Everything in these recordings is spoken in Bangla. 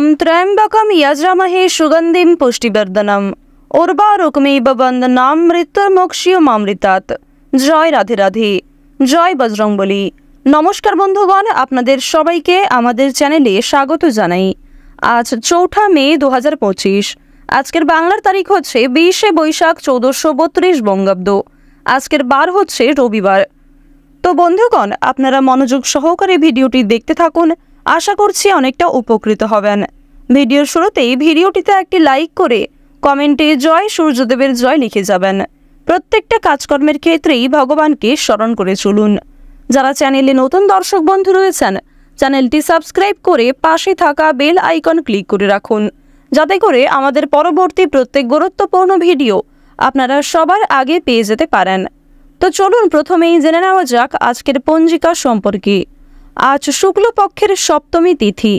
ওম ত্র্যম্বকম যজামহে সুগন্ধিম পুষ্টিবর্ধনম উর্বারুকমিব বন্দনাম মৃত্যুর্মোক্ষীয়মামৃতাৎ। জয় রাধে রাধে, জয় বজরংবলী। নমস্কার বন্ধুগণ, আপনাদের সবাইকে আমাদের চ্যানেলে স্বাগত জানাই। আজ 4 মে 2025। আজকের বাংলার তারিখ হচ্ছে 20 বৈশাখ 1432 বঙ্গাব্দ। আজকের বার হচ্ছে রবিবার। তো বন্ধুগণ, আপনারা মনোযোগ সহকারে ভিডিওটি দেখতে থাকুন। আশা করছি অনেকটা উপকৃত হবেন। ভিডিওর শুরুতেই ভিডিওটিতে একটি লাইক করে কমেন্টে জয় সূর্যদেবের জয় লিখে যাবেন। প্রত্যেকটা কাজকর্মের ক্ষেত্রেই ভগবানকে স্মরণ করে চলুন। যারা চ্যানেলে নতুন দর্শক বন্ধু রয়েছেন, চ্যানেলটি সাবস্ক্রাইব করে পাশে থাকা বেল আইকন ক্লিক করে রাখুন, যাতে করে আমাদের পরবর্তী প্রত্যেক গুরুত্বপূর্ণ ভিডিও আপনারা সবার আগে পেয়ে যেতে পারেন। তো চলুন প্রথমেই জেনে নেওয়া যাক আজকের পঞ্জিকা সম্পর্কে। আজ শুক্লপক্ষের সপ্তমী তিথি।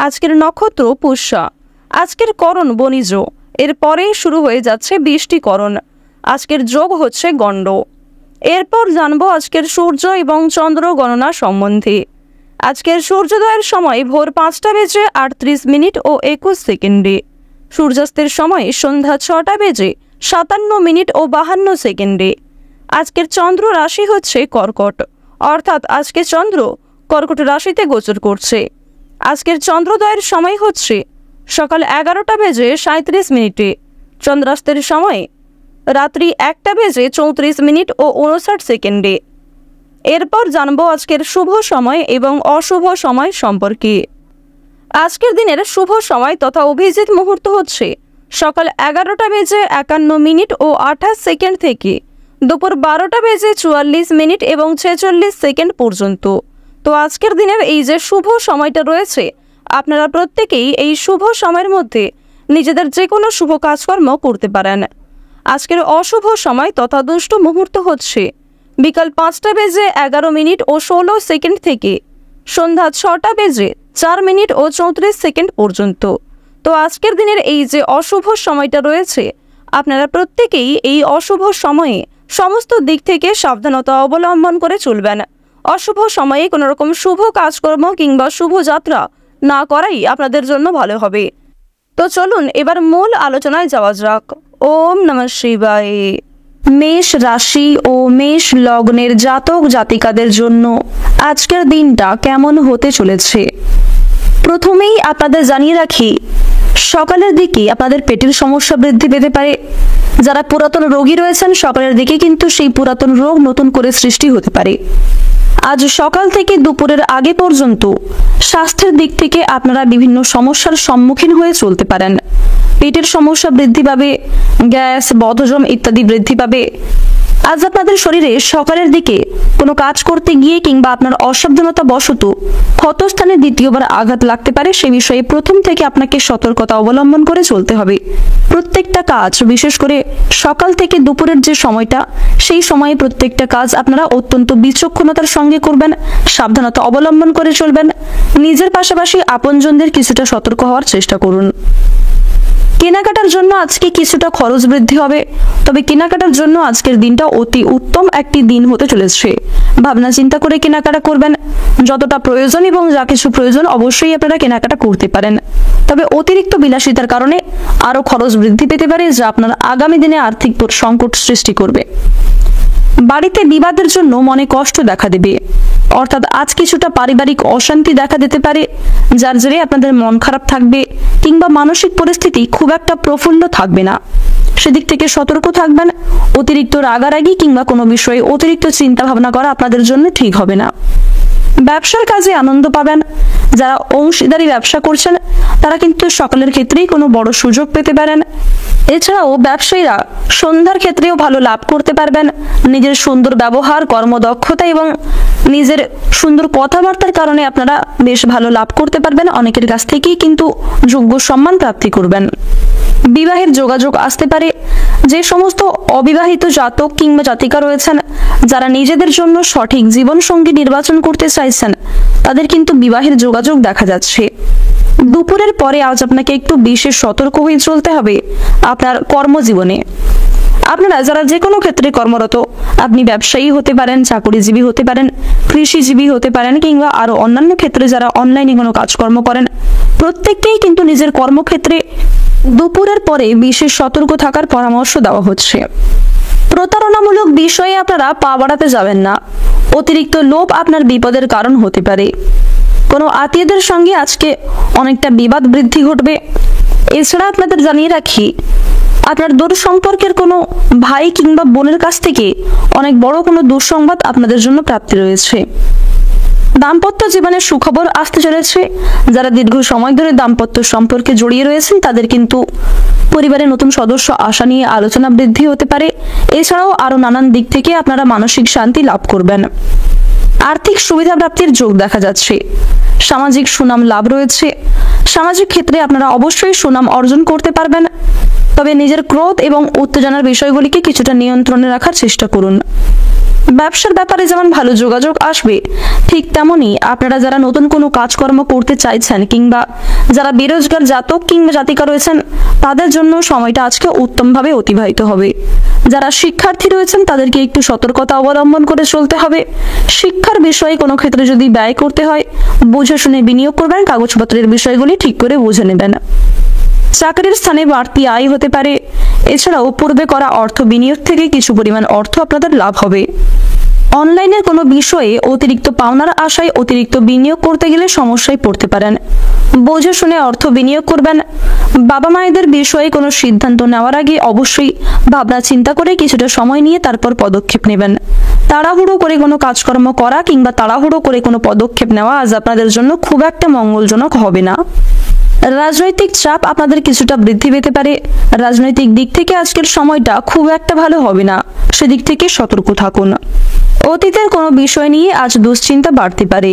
আজকের নক্ষত্র পুষ্যা। আজকের করণ বণিজ। এরপরেই শুরু হয়ে যাচ্ছে বৃষ্টিকরণ। আজকের যোগ হচ্ছে গণ্ড। এরপর জানবো আজকের সূর্য এবং চন্দ্র গণনা সম্বন্ধে। আজকের সূর্যোদয়ের সময় ভোর 5:38 ও 21 সেকেন্ডে। সূর্যাস্তের সময় সন্ধ্যা 6:57 ও 52 সেকেন্ডে। আজকের চন্দ্র রাশি হচ্ছে কর্কট, অর্থাৎ আজকে চন্দ্র কর্কট রাশিতে গোচর করছে। আজকের চন্দ্রোদয়ের সময় হচ্ছে সকাল 11:37। চন্দ্রাস্তের সময় রাত্রি 1:34 ও 59 সেকেন্ডে। এরপর জানবো আজকের শুভ সময় এবং অশুভ সময় সম্পর্কে। আজকের দিনের শুভ সময় তথা অভিজিৎ মুহূর্ত হচ্ছে সকাল 11:51 ও 28 সেকেন্ড থেকে দুপুর 12:44 এবং 46 সেকেন্ড পর্যন্ত। তো আজকের দিনের এই যে শুভ সময়টা রয়েছে, আপনারা প্রত্যেকেই এই শুভ সময়ের মধ্যে নিজেদের যে কোনো শুভ কাজকর্ম করতে পারেন। আজকের অশুভ সময় তথা দুষ্ট মুহূর্ত হচ্ছে বিকাল 5:11 ও 16 সেকেন্ড থেকে সন্ধ্যা 6:04 ও 34 সেকেন্ড পর্যন্ত। তো আজকের দিনের এই যে অশুভ সময়টা রয়েছে, আপনারা প্রত্যেকেই এই অশুভ সময়ে সমস্ত দিক থেকে সাবধানতা অবলম্বন করে চলবেন। অশুভ সময়ে কোনো রকম শুভ কাজকর্ম কিংবা শুভ যাত্রা না করাই আপনাদের জন্য ভালো হবে। তো চলুন এবার মূল আলোচনায় যাওয়া যাক। ওম নমঃ শিবায়। মেষ রাশি ও মেষ লগ্নের জাতক জাতিকাদের জন্য আজকের দিনটা কেমন হতে চলেছে। প্রথমেই আপনাদের জানিয়ে রাখি, সকালের দিকে আপনাদের পেটের সমস্যা বৃদ্ধি পেতে পারে। যারা পুরাতন রোগী রয়েছেন, সকালের দিকে কিন্তু সেই পুরাতন রোগ নতুন করে সৃষ্টি হতে পারে। আজ সকাল থেকে দুপুরের আগে পর্যন্ত স্বাস্থ্যের দিক থেকে আপনারা বিভিন্ন সমস্যার সম্মুখীন হয়ে চলতে পারেন। পেটের সমস্যা বৃদ্ধি পাবে, গ্যাস, বদহজম ইত্যাদি বৃদ্ধি পাবে। আজ আপনাদের শরীরে সকালের দিকে কোনো কাজ করতে গিয়ে কিংবা আপনার অসাবধানতা বশত ক্ষতস্থানে দ্বিতীয়বার আঘাত লাগতে পারে। সে বিষয়ে প্রথম থেকে আপনাকে সতর্কতা অবলম্বন করে চলতে হবে। প্রত্যেকটা কাজ, বিশেষ করে সকাল থেকে দুপুরের যে সময়টা, সেই সময়ে প্রত্যেকটা কাজ আপনারা অত্যন্ত বিচক্ষণতার সঙ্গে করবেন, সাবধানতা অবলম্বন করে চলবেন। নিজের পাশাপাশি আপনজনদের কিছুটা সতর্ক হওয়ার চেষ্টা করুন। কেনাকাটার জন্য আজকে কিছুটা খরচ বৃদ্ধি হবে, তবে কেনাকাটার জন্য আজকের দিনটা অতি উত্তম একটি দিন হতে চলেছে। ভাবনা চিন্তা করে কেনাকাটা করবেন। যতটা প্রয়োজন এবং যা কিছু প্রয়োজন অবশ্যই আপনারা কেনাকাটা করতে পারেন, তবে অতিরিক্ত বিলাসিতার কারণে আরও খরচ বৃদ্ধি পেতে পারে, যা আপনার আগামী দিনে আর্থিক সংকট সৃষ্টি করবে। বাড়িতে বিবাদের জন্য মনে কষ্ট দেখা দেবে, অর্থাৎ আজ কিছুটা পারিবারিক অশান্তি দেখা দিতে পারে, যার জেরে আপনাদের মন খারাপ থাকবে কিংবা মানসিক পরিস্থিতি খুব একটা প্রফুল্ল থাকবে না। সেদিক থেকে সতর্ক থাকবেন। অতিরিক্ত রাগারাগি কিংবা কোনো বিষয়ে অতিরিক্ত চিন্তা ভাবনা করা আপনাদের জন্য ঠিক হবে না। ব্যবসার কাজে আনন্দ পাবেন। যারা অংশীদারি ব্যবসা করছেন, তারা কিন্তু সকালের ক্ষেত্রেই কোনো বড় সুযোগ পেতে পারেন। এছাড়াও ব্যবসায়ীরা সন্ধ্যার ক্ষেত্রেও ভালো লাভ করতে পারবেন। নিজের সুন্দর ব্যবহার, কর্মদক্ষতা এবং নিজের সুন্দর কথাবার্তার কারণে আপনারা বেশ ভালো লাভ করতে পারবেন। অনেকের কাছ থেকেই কিন্তু যোগ্য সম্মান প্রাপ্তি করবেন। বিবাহের যোগাযোগ আসতে পারে। যে সমস্ত অবিবাহিত জাতক কিংবা জাতিকা রয়েছেন, যারা নিজেদের জন্য সঠিক জীবনসঙ্গী নির্বাচন করতে চাইছেন, তাদের কিন্তু বিবাহের যোগাযোগ দেখা যাচ্ছে। দুপুরের পরে আজ আপনাকে একটু বিশেষ সতর্ক হয়ে চলতে হবে আপনার কর্মজীবনে। আপনারা যারা যে কোনো ক্ষেত্রে কর্মরত, আপনি ব্যবসায়ী হতে পারেন, চাকরিজীবী হতে পারেন, কৃষিজীবী হতে পারেন কিংবা আরো অন্যান্য ক্ষেত্রে যারা অনলাইনে কোনো কাজকর্ম করেন, প্রত্যেককেই কিন্তু নিজের কর্মক্ষেত্রে দুপুরের পরে বিশেষ সতর্ক থাকার পরামর্শ দেওয়া হচ্ছে। প্রতারণামূলক বিষয়ে আপনারা পা বাড়াতে যাবেন না। অতিরিক্ত লোভ আপনার বিপদের কারণ হতে পারে। কোনো আত্মীয়দের সঙ্গে আজকে অনেকটা বিবাদ বৃদ্ধি ঘটবে। এছাড়া আপনাদের জানিয়ে রাখি, আপনার দূর সম্পর্কের কোনো ভাই কিংবা বোনের কাছ থেকে অনেক বড় কোনো দুঃসংবাদ আপনাদের জন্য প্রাপ্তি রয়েছে। দাম্পত্য জীবনে সুখবর আসতে চলেছে। যারা দীর্ঘ সময় ধরে দাম্পত্য সম্পর্কে জড়িয়ে রয়েছেন তাদের কিন্তু পরিবারের নতুন সদস্য আসা নিয়ে আলোচনা বৃদ্ধি হতে পারে। এছাড়াও আরো নানান দিক থেকে আপনারা মানসিক শান্তি লাভ করবেন। আর্থিক সুবিধা প্রাপ্তির যোগ দেখা যাচ্ছে। সামাজিক সুনাম লাভ রয়েছে। সামাজিক ক্ষেত্রে আপনারা অবশ্যই সুনাম অর্জন করতে পারবেন, তবে নিজের ক্রোধ এবং উত্তেজনার বিষয়গুলিকে কিছুটা নিয়ন্ত্রণে রাখার চেষ্টা করুন। ব্যবসার ব্যাপারে যেমন ভালো যোগাযোগ আসবে, ঠিক তেমনি আপনারা যারা নতুন কোনো কাজকর্ম করতে চাইছেন কিংবা যারা বেরোজগার জাতক কিংবা জাতিকা রয়েছেন তাদের জন্য সময়টা আজকে উত্তমভাবে অতিবাহিত হবে। যারা শিক্ষার্থী রয়েছেন তাদেরকে একটু সতর্কতা অবলম্বন করে চলতে হবে। শিক্ষার বিষয়ে কোনো ক্ষেত্রে যদি ব্যয় করতে হয় বুঝে শুনে বিনিয়োগ করবেন, কাগজপত্রের বিষয়গুলি ঠিক করে বুঝে নেবেন। চাকরির স্থানে বাড়তি আয় হতে পারে। এছাড়াও পূর্বে করা অর্থ বিনিয়োগ থেকে কিছু পরিমাণ অর্থ আপনাদের লাভ হবে। অনলাইনের কোনো বিষয়ে অতিরিক্ত পাওনার আশায় অতিরিক্ত বিনিয়োগ করতে গেলে সমস্যায় পড়তে পারেন। বুঝে শুনে অর্থ বিনিয়োগ করবেন। বাবা মায়েদের বিষয়ে কোনো সিদ্ধান্ত নেওয়ার আগে অবশ্যই ভাবনা চিন্তা করে কিছুটা সময় নিয়ে তারপর পদক্ষেপ নেবেন। তাড়াহুড়ো করে কোনো কাজকর্ম করা কিংবা তাড়াহুড়ো করে কোনো পদক্ষেপ নেওয়া আজ আপনাদের জন্য খুব একটা মঙ্গলজনক হবে না। রাজনৈতিক চাপ আপনাদের কিছুটা বৃদ্ধি পেতে পারে। রাজনৈতিক দিক থেকে আজকের সময়টা খুব একটা ভালো হবে না, সেদিক থেকে সতর্ক থাকুন। অতীতের কোনো বিষয় নিয়ে আজ দুশ্চিন্তা বাড়তে পারে।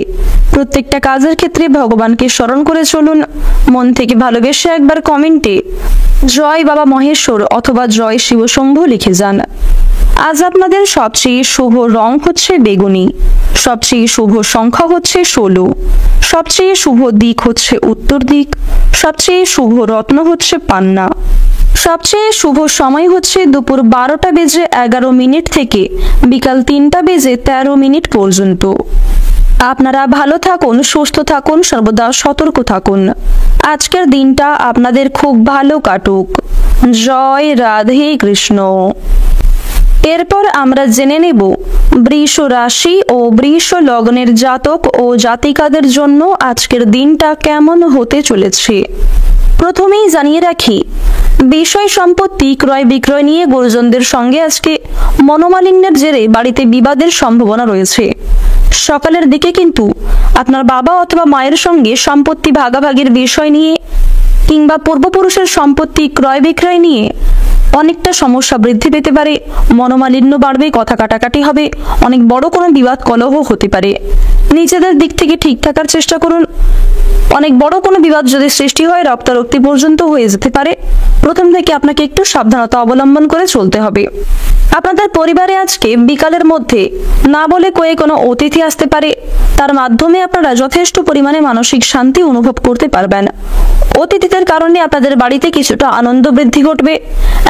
প্রত্যেকটা কাজের ক্ষেত্রে ভগবানকে স্মরণ করে চলুন। মন থেকে ভালোবেসে একবার কমেন্টে জয় বাবা মহেশ্বর অথবা জয় শিবশম্ভু লিখে যান। আজ আপনাদের সবচেয়ে শুভ রং হচ্ছে বেগুনি, সবচেয়ে শুভ সংখ্যা হচ্ছে 16, সবচেয়ে শুভ দিক হচ্ছে উত্তর দিক, সবচেয়ে শুভ রত্ন হচ্ছে পান্না, সবচেয়ে শুভ সময় হচ্ছে দুপুর 12:11 থেকে বিকাল 3:13 পর্যন্ত। আপনারা ভালো থাকুন, সুস্থ থাকুন, সর্বদা সতর্ক থাকুন। আজকের দিনটা আপনাদের খুব ভালো কাটুক। জয় রাধে কৃষ্ণ। এরপর আমরা জেনে নেব বৃষ রাশি ও বৃষ লগ্নের জাতক ও জাতিকাদের জন্য আজকের দিনটা কেমন হতে চলেছে। প্রথমেই জানিয়ে রাখি, বিষয় সম্পত্তি ক্রয় বিক্রয় নিয়ে গুরুজনদের সঙ্গে আজকে মনোমালিন্যের জেরে বাড়িতে বিবাদের সম্ভাবনা রয়েছে। সকালের দিকে কিন্তু আপনার বাবা অথবা মায়ের সঙ্গে সম্পত্তি ভাগাভাগির বিষয় নিয়ে কিংবা পূর্বপুরুষের সম্পত্তি ক্রয় বিক্রয় নিয়ে অনেকটা সমস্যা বৃদ্ধি পেতে পারে। মনোমালিন্য বাড়বে, কথা কাটাকাটি হবে, অনেক বড় কোনো বিবাদ কলহ হতে পারে। নিজেদের দিক থেকে ঠিক থাকার চেষ্টা করুন। অনেক বড় কোনো বিবাদ যদি সৃষ্টি হয় রক্তারক্তি পর্যন্ত হয়ে যেতে পারে। প্রথম থেকে আপনাকে একটু সাবধানতা অবলম্বন করে চলতে হবে। আপনাদের পরিবারে আজকে বিকালের মধ্যে না বলে কয়ে কোনো অতিথি আসতে পারে। তার মাধ্যমে আপনারা যথেষ্ট পরিমাণে মানসিক শান্তি অনুভব করতে পারবেন। অতিথিদের কারণে আপনাদের বাড়িতে কিছুটা আনন্দ বৃদ্ধি ঘটবে।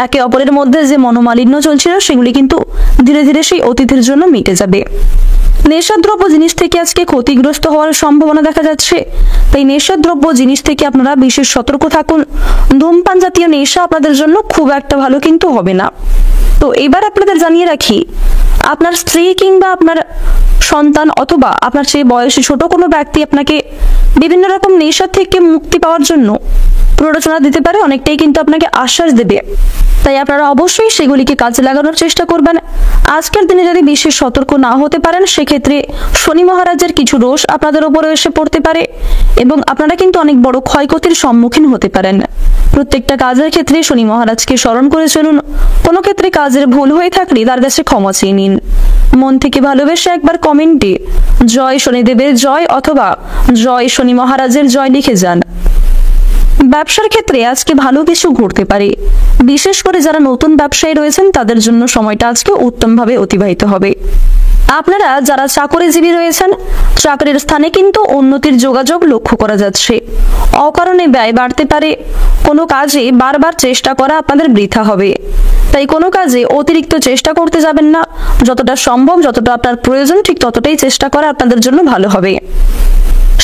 একে অপরের মধ্যে যে মনোমালিন্য চলছিল সেগুলি কিন্তু ধীরে ধীরে সেই অতিথির জন্য মিটে যাবে। নেশাদ্রব্য জিনিস থেকে আজকে ক্ষতিগ্রস্ত হওয়ার সম্ভাবনা দেখা যাচ্ছে, তাই নেশাদ্রব্য জিনিস থেকে আপনারা বিশেষ সতর্ক থাকুন। ধূমপান জাতীয় নেশা আপনাদের জন্য খুব একটা ভালো কিন্তু হবে না। তো এবার আপনাদের জানিয়ে রাখি, আপনার স্ত্রী কিংবা আপনার সন্তান অথবা আপনার চেয়ে বয়সী ছোট কোনো ব্যক্তি আপনাকে বিভিন্ন রকম নেশা থেকে মুক্তি পাওয়ার জন্য প্ররোচনা দিতে পারে, অনেকটাই কিন্তু আপনাকে আশ্বাস দেবে। তাই আপনারা অবশ্যই সেগুলিকে কাজে লাগানোর চেষ্টা করবেন। আজকের দিনে যদি বিশেষ সতর্ক না হতে পারেন সেক্ষেত্রে শনি মহারাজের কিছু রোষ আপনাদের উপরে এসে পড়তে পারে এবং আপনারা কিন্তু অনেক বড় ক্ষয়ক্ষতির সম্মুখীন হতে পারেন। প্রত্যেকটা কাজের ক্ষেত্রে শনি মহারাজকে স্মরণ করে চলুন। কোনো ক্ষেত্রে কাজের ভুল হয়ে থাকলে তার কাছে ক্ষমা চেয়ে নিন। মন থেকে ভালোবেসে একবার কমেন্টে জয় শনিদেবের জয় অথবা জয় শনি মহারাজের জয় লিখে যান। ব্যবসার ক্ষেত্রে আজকে ভালো কিছু ঘটতে পারে। বিশেষ করে যারা নতুন ব্যবসায়ী রয়েছেন তাদের জন্য সময়টা আজকে উত্তমভাবে অতিবাহিত হবে। আপনারা যারা চাকরিজীবী রয়েছেন চাকরির স্থানে কিন্তু উন্নতির যোগাযোগ লক্ষ্য করা যাচ্ছে। অকারণে ব্যয় বাড়তে পারে। কোনো কাজে বারবার চেষ্টা করা আপনাদের বৃথা হবে। তাই কোনো কাজে অতিরিক্ত চেষ্টা করতে যাবেন না। যতটা সম্ভব, যতটা আপনার প্রয়োজন ঠিক ততটাই চেষ্টা করা আপনাদের জন্য ভালো হবে।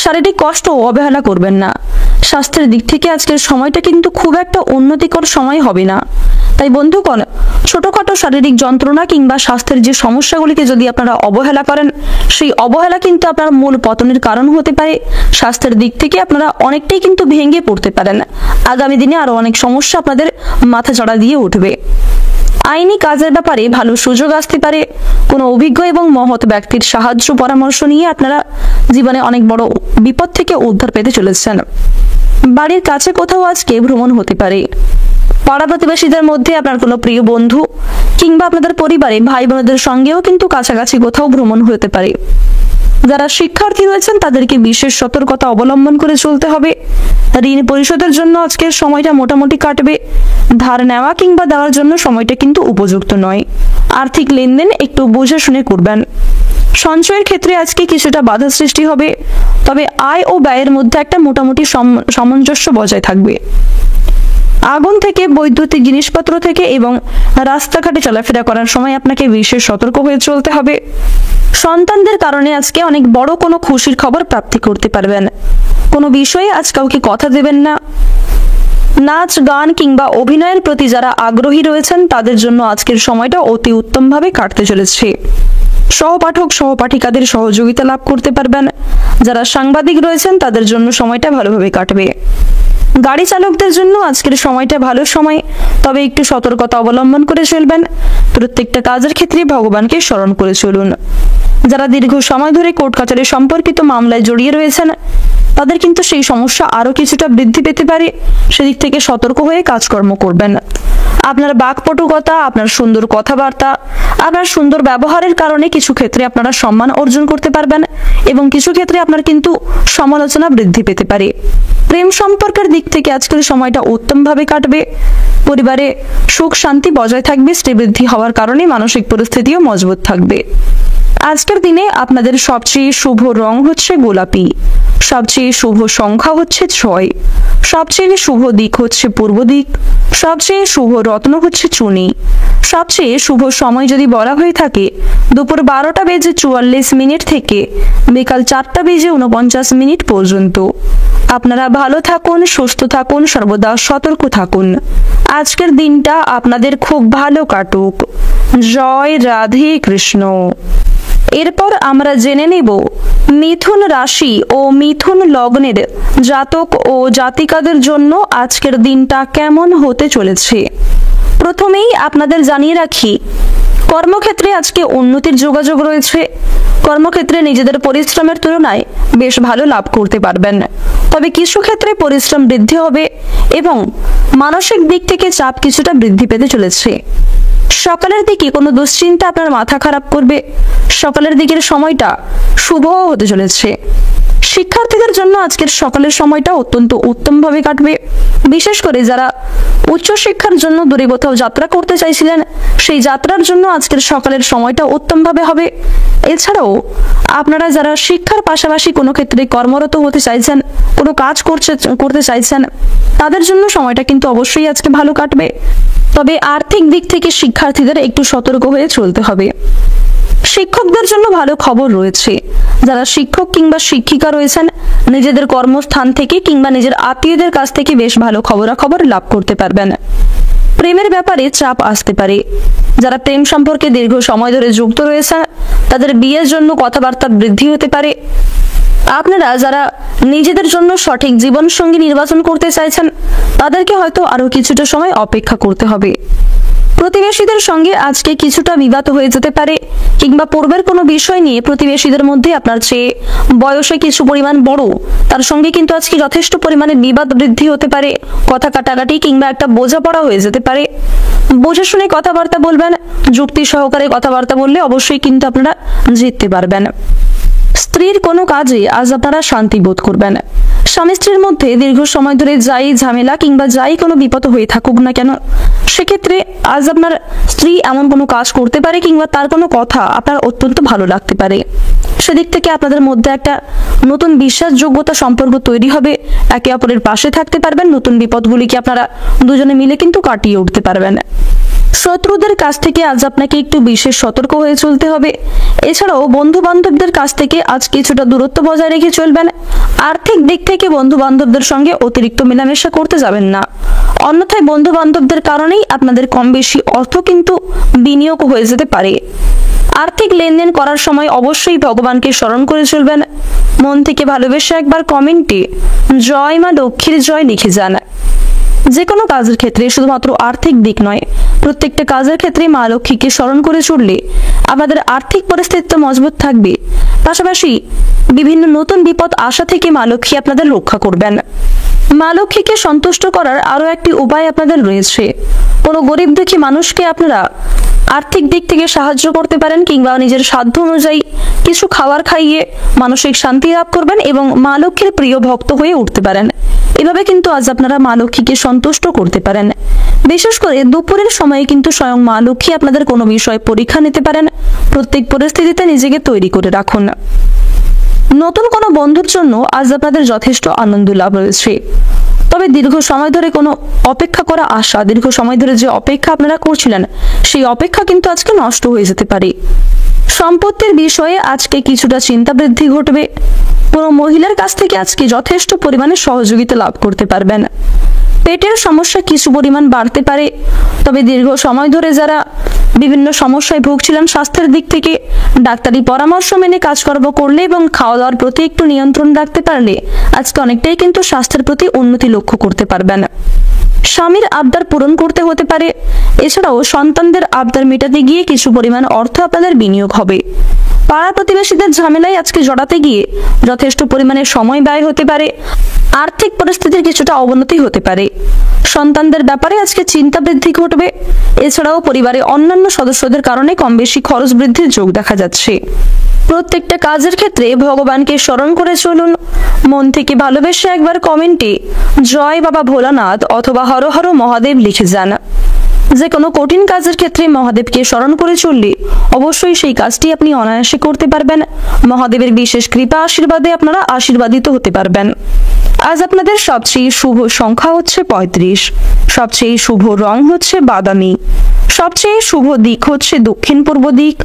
শারীরিক কষ্ট অবহেলা করবেন না। স্বাস্থ্যের দিক থেকে আজকের সময়টা কিন্তু খুব একটা উন্নতিকর সময় হবে না। তাই বন্ধুগণ, ছোটখাটো শারীরিক যন্ত্রণা কিংবা স্বাস্থ্যের যে সমস্যাগুলিকে যদি আপনারা অবহেলা করেন, সেই অবহেলা কিন্তু আপনার মূল পতনের কারণ হতে পারে। স্বাস্থ্যের দিক থেকে আপনারা অনেকটাই কিন্তু ভেঙে পড়তে পারেন। আগামী দিনে আরো অনেক সমস্যা আপনাদের মাথাচাড়া দিয়ে উঠবে। আইনি কাজের ব্যাপারে ভালো সুযোগ আসতে পারে। কোনো অভিজ্ঞ এবং মহৎ ব্যক্তির সাহায্য পরামর্শ নিয়ে আপনারা জীবনে অনেক বড় বিপদ থেকে উদ্ধার পেতে চলেছেন। বাড়ির কাছে কোথাও আজকে ভ্রমণ হতে পারে। পাড়া প্রতিবেশীদের মধ্যে আপনার কোনো প্রিয় বন্ধু কিংবা আপনাদের পরিবারে ভাই বোনদের সঙ্গেও কিন্তু কাছাকাছি কোথাও ভ্রমণ হতে পারে। যারা শিক্ষার্থী রয়েছেন তাদেরকে বিশেষ সতর্কতা অবলম্বন করে চলতে হবে। ঋণ পরিশোধের জন্য আজকের সময়টা মোটামুটি কাটবে। ধার নেওয়া কিংবা দেওয়ার জন্য সময়টা কিন্তু উপযুক্ত নয়। আর্থিক লেনদেন একটু বুঝে শুনে করবেন। সঞ্চয়ের ক্ষেত্রে আজকে কিছুটা বাধা সৃষ্টি হবে, তবে আয় ও ব্যয়ের মধ্যে একটা মোটামুটি সামঞ্জস্য বজায় থাকবে। আগুন থেকে, বৈদ্যুতিক জিনিসপত্র থেকে এবং রাস্তাঘাটে চলাফেরা করার সময় আপনাকে বিশেষ সতর্ক হয়ে চলতে হবে। সন্তানদের কারণে আজকে অনেক বড় কোনো খুশির খবর প্রাপ্তি করতে পারবেন। কোনো বিষয়ে আজ কাউকে কথা দেবেন না। নাচ, গান কিংবা অভিনয়ের প্রতি যারা আগ্রহী রয়েছেন তাদের জন্য আজকের সময়টা অতি উত্তমভাবে কাটতে চলেছে। সহপাঠক সহপাঠিকাদের সহযোগিতা লাভ করতে পারবেন। যারা সাংবাদিক রয়েছেন তাদের জন্য সময়টা ভালোভাবে কাটবে। গাড়ি চালকদের জন্য আজকের সময়টা ভালো সময়, তবে একটু সতর্কতা অবলম্বন করে চলবেন। প্রত্যেকটা কাজের ক্ষেত্রে ভগবানকে স্মরণ করে চলুন। যারা দীর্ঘ সময় ধরে কোর্ট কাচারি সম্পর্কিত মামলায় জড়িয়ে রয়েছেন তাদের কিন্তু সেই সমস্যা আরো কিছুটা বৃদ্ধি পেতে পারে। সেদিক থেকে সতর্ক হয়ে কাজকর্ম করবেন। আপনার বাকপটুকতা, আপনার সুন্দর কথাবার্তা, আপনার সুন্দর ব্যবহারের কারণে কিছু ক্ষেত্রে আপনারা সম্মান অর্জন করতে পারবেন এবং কিছু ক্ষেত্রে আপনার কিন্তু সমালোচনা বৃদ্ধি পেতে পারে। প্রেম সম্পর্কের দিক থেকে আজকের সময়টা উত্তমভাবে কাটবে। পরিবারে সুখ শান্তি বজায় থাকবে। শ্রীবৃদ্ধি হওয়ার কারণে মানসিক পরিস্থিতিও মজবুত থাকবে। আজকের দিনে আপনাদের সবচেয়ে শুভ রং হচ্ছে গোলাপি, সবচেয়ে শুভ সংখ্যা হচ্ছে 6, সবচেয়ে শুভ দিক হচ্ছে পূর্ব দিক, সবচেয়ে শুভ রত্ন হচ্ছে চুনি। সবচেয়ে শুভ সময় যদি বলা হয়ে থাকে দুপুর 12:44 থেকে বিকাল 4:49 পর্যন্ত। আপনারা ভালো থাকুন, সুস্থ থাকুন, সর্বদা সতর্ক থাকুন। আজকের দিনটা আপনাদের খুব ভালো কাটুক। জয় রাধে কৃষ্ণ। এরপর আমরা জেনে নেব মিথুন রাশি ও মিথুন লগ্নের জাতক ও জাতিকাদের জন্য আজকের দিনটা কেমন হতে চলেছে। প্রথমেই আপনাদের জানিয়ে রাখি, কর্মক্ষেত্রে আজকে উন্নতির যোগাযোগ রয়েছে। কর্মক্ষেত্রে নিজেদের পরিশ্রমের তুলনায় বেশ ভালো লাভ করতে পারবেন, তবে কিছু ক্ষেত্রে পরিশ্রম বৃদ্ধি হবে এবং মানসিক দিক থেকে চাপ কিছুটা বৃদ্ধি পেতে চলেছে। সকালের দিকে কোনো দুশ্চিন্তা আপনার মাথা খারাপ করবে। সকালের দিকের সময়টা শুভ হতে চলেছে। শিক্ষার্থীদের জন্য আজকের সকালের সময়টা অত্যন্ত উত্তমভাবে কাটবে। বিশেষ করে যারা উচ্চশিক্ষার জন্য দূরে কোথাও যাত্রা করতে চাইছিলেন সেই যাত্রার জন্য আজকের সকালের সময়টা উত্তমভাবে হবে। এছাড়াও আপনারা যারা শিক্ষার পাশাপাশি কোনো ক্ষেত্রে কর্মরত হতে চাইছেন, কোনো কাজ করতে চাইছেন, তাদের জন্য সময়টা কিন্তু অবশ্যই আজকে ভালো কাটবে। তবে আর্থিক দিক থেকে শিক্ষার্থীদের একটু সতর্ক হয়ে চলতে হবে। শিক্ষকদের জন্য ভালো খবর রয়েছে। যারা শিক্ষক কিংবা শিক্ষিকা রয়েছেন নিজেদের কর্মস্থান থেকে কিংবা নিজের আত্মীয়দের কাছ থেকে বেশ ভালো খবরাখবর লাভ করতে পারবেন। প্রেমের ব্যাপারে চাপ আসতে পারে। যারা প্রেম সম্পর্কে দীর্ঘ সময় ধরে যুক্ত রয়েছেন তাদের বিয়ের জন্য কথাবার্তা বৃদ্ধি হতে পারে। আপনারা যারা নিজেদের জন্য সঠিক জীবনসঙ্গী নির্বাচন করতে চাইছেন তাদেরকে হয়তো আরো কিছুটা সময় অপেক্ষা করতে হবে। প্রতিবেশীদের সঙ্গে আজকে কিছুটা বিবাদ হয়ে যেতে পারে কিংবা পূর্বের কোনো বিষয় নিয়ে প্রতিবেশীদের মধ্যে আপনার চেয়ে বয়সে কিছু পরিমাণ বড় তার সঙ্গে কিন্তু আজকে যথেষ্ট পরিমাণে বিবাদ বৃদ্ধি হতে পারে। কথা কাটাকাটি কিংবা একটা বোঝাপড়া হয়ে যেতে পারে। বুঝে শুনে কথাবার্তা বলবেন। যুক্তি সহকারে কথাবার্তা বললে অবশ্যই কিন্তু আপনারা জিততে পারবেন। স্ত্রীর কোনো কাজে আজ আপনারা শান্তি বোধ করবেন। স্বামী স্ত্রীর মধ্যে দীর্ঘ সময় ধরে যাই ঝামেলা কিংবা যাই কোনো বিপদ হয়ে থাকুক না কেন, সেক্ষেত্রে আজ আপনার স্ত্রী এমন কোনো কাজ করতে পারে কিংবা তার কোনো কথা আপনার অত্যন্ত ভালো লাগতে পারে। সেদিক থেকে আপনাদের মধ্যে একটা নতুন বিশ্বাসযোগ্যতা সম্পর্ক তৈরি হবে। একে অপরের পাশে থাকতে পারবেন। নতুন বিপদগুলিকে আপনারা দুজনে মিলে কিন্তু কাটিয়ে উঠতে পারবেন। শত্রুদের কাছ থেকে আজ আপনাকে একটু বিশেষ সতর্ক হয়ে চলতে হবে। এছাড়াও বন্ধু বান্ধবদের কাছ থেকে আজ কিছুটা দূরত্ব বজায় রেখে চলবেন। আর্থিক দিক থেকে বন্ধু বান্ধবদের সঙ্গে অতিরিক্ত মেলামেশা করতে যাবেন না, অন্যথায় বন্ধু বান্ধবদের কারণেই আপনাদের কম বেশি অর্থ কিন্তু বিনিয়োগ হয়ে যেতে পারে। আর্থিক লেনদেন করার সময় অবশ্যই ভগবানকে স্মরণ করে চলবেন। মন থেকে ভালোবেসে একবার কমেন্টে জয় মা লক্ষ্মীর জয় লিখে যান। যে কোনো কাজের ক্ষেত্রে শুধুমাত্র আর্থিক দিক নয়, প্রত্যেকটা কাজের ক্ষেত্রে মা লক্ষ্মীকে স্মরণ করে চললে আমাদের আর্থিক পরিস্থিতি তো মজবুত থাকবে, পাশাপাশি বিভিন্ন নতুন বিপদ আসা থেকে মা লক্ষ্মী আপনাদের রক্ষা করবেন। মা লক্ষ্মীকে সন্তুষ্ট করার আরো একটি উপায় আপনাদের রয়েছে। কোনো গরিব দুঃখী মানুষকে আপনারা আর্থিক দিক থেকে সাহায্য করতে পারেন, কিংবা নিজের সাধ্য অনুযায়ী কিছু খাবার খাইয়ে মানসিক শান্তি লাভ করবেন এবং মা লক্ষ্মীর প্রিয় ভক্ত হয়ে উঠতে পারেন। এভাবে কিন্তু আজ আপনারা মা লক্ষ্মীকে সন্তুষ্ট করতে পারেন। বিশেষ করে দুপুরের সময়ে কিন্তু স্বয়ং মা লক্ষ্মী আপনাদের কোনো বিষয়ে পরীক্ষা নিতে পারেন। প্রত্যেক পরিস্থিতিতে নিজেকে তৈরি করে রাখুন। নতুন কোনো বন্ধুর জন্য আজ আপনাদের যথেষ্ট আনন্দ লাভ রয়েছে, তবে দীর্ঘ সময় ধরে কোনো অপেক্ষা করা আশা, দীর্ঘ সময় ধরে যে অপেক্ষা আপনারা করছিলেন সেই অপেক্ষা কিন্তু আজকে নষ্ট হয়ে যেতে পারে। সম্পত্তির বিষয়ে আজকে কিছুটা চিন্তা বৃদ্ধি ঘটবে। কোনো মহিলার কাছ থেকে আজকে যথেষ্ট পরিমাণে সহযোগিতা লাভ করতে পারবেন। পেটের সমস্যা কিছু পরিমাণ বাড়তে পারে, তবে দীর্ঘ সময় ধরে যারা বিভিন্ন সমস্যায় ভুগছিলেন স্বাস্থ্যের দিক থেকে, ডাক্তারি পরামর্শ মেনে কাজকর্ম করলে এবং খাওয়া দাওয়ার প্রতি একটু নিয়ন্ত্রণ রাখতে পারলে আজকে অনেকটাই কিন্তু স্বাস্থ্যের প্রতি উন্নতি লক্ষ্য করতে পারবেন। স্বামীর আবদার পূরণ করতে হতে পারে। এছাড়াও সন্তানদের আবদার মেটাতে গিয়ে কিছু পরিমাণ অর্থ আপনাদের বিনিয়োগ হবে। পাড়া প্রতিবেশীদের ঝামেলায় আজকে জড়াতে গিয়ে যথেষ্ট পরিমাণে সময় ব্যয় হতে পারে। আর্থিক পরিস্থিতির কিছুটা অবনতি হতে পারে। সন্তানদের ব্যাপারে আজকে চিন্তা বৃদ্ধি ঘটবে। এছাড়াও পরিবারে অন্যান্য সদস্যদের কারণে কম বেশি খরচ বৃদ্ধির যোগ দেখা যাচ্ছে। প্রত্যেকটা কাজের ক্ষেত্রে ভগবানকে স্মরণ করে চলুন। মন থেকে ভালোবেসে একবার কমেন্টে জয় বাবা ভোলানাথ অথবা হর হর মহাদেব লিখে যান। যে কোনো কঠিন কাজের ক্ষেত্রে মহাদেবকে স্মরণ করে চললে অবশ্যই সেই কাজটি আপনি অনায়াসে করতে পারবেন। মহাদেবের বিশেষ কৃপা আশীর্বাদে আপনারা আশীর্বাদিত হতে পারবেন। আজ আপনাদের সবচেয়ে শুভ সংখ্যা হচ্ছে 35, সবচেয়ে শুভ রং হচ্ছে বাদামি, সবচেয়ে শুভ দিক হচ্ছে দক্ষিণ পূর্ব দিক,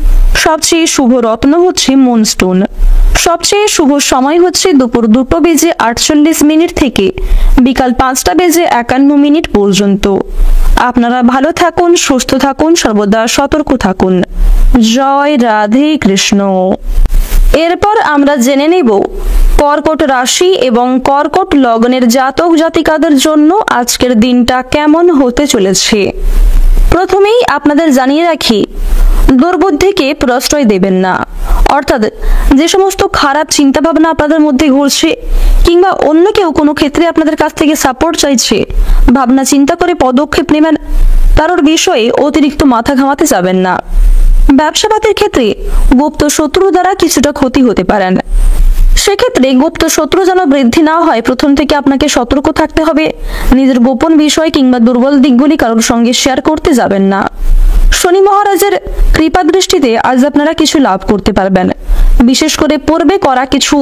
সবচেয়ে শুভ রত্ন হচ্ছে মুনস্টোন, সবচেয়ে শুভ সময় হচ্ছে দুপুর 2:48 থেকে বিকাল 5:51 পর্যন্ত। আপনারা ভালো থাকুন, সুস্থ থাকুন, সর্বদা সতর্ক থাকুন। জয় রাধে কৃষ্ণ। এরপর আমরা জেনে নেব কর্কট রাশি এবং কর্কট লগ্নের জাতক জাতিকাদের জন্য আজকের দিনটা কেমন হতে চলেছে। প্রথমেই আপনাদের জানিয়ে রাখি, দুর্বুদ্ধিকে প্রশ্রয় দেবেন না। অর্থাৎ যে সমস্ত খারাপ চিন্তা ভাবনা আপনাদের মধ্যে ঘুরছে, কিংবা অন্য কেউ কোনো ক্ষেত্রে আপনাদের কাছ থেকে সাপোর্ট চাইছে, ভাবনা চিন্তা করে পদক্ষেপ নেবেন। কারোর বিষয়ে অতিরিক্ত মাথা ঘামাতে যাবেন না। ব্যবসাপাতির ক্ষেত্রে গুপ্ত শত্রু দ্বারা কিছুটা ক্ষতি হতে পারেন। সেক্ষেত্রে গুপ্ত শত্রু যেন বৃদ্ধি না হয়, প্রথম থেকে আপনাকে সতর্ক থাকতে হবে। নিজের গোপন বিষয় কিংবা দুর্বল দিকগুলি কারোর সঙ্গে শেয়ার করতে যাবেন না। শনি মহারাজের কৃপা দৃষ্টিতে আজ আপনারা কিছু লাভ করতে পারবেন। বিশেষ করে পূর্বে করা কিছু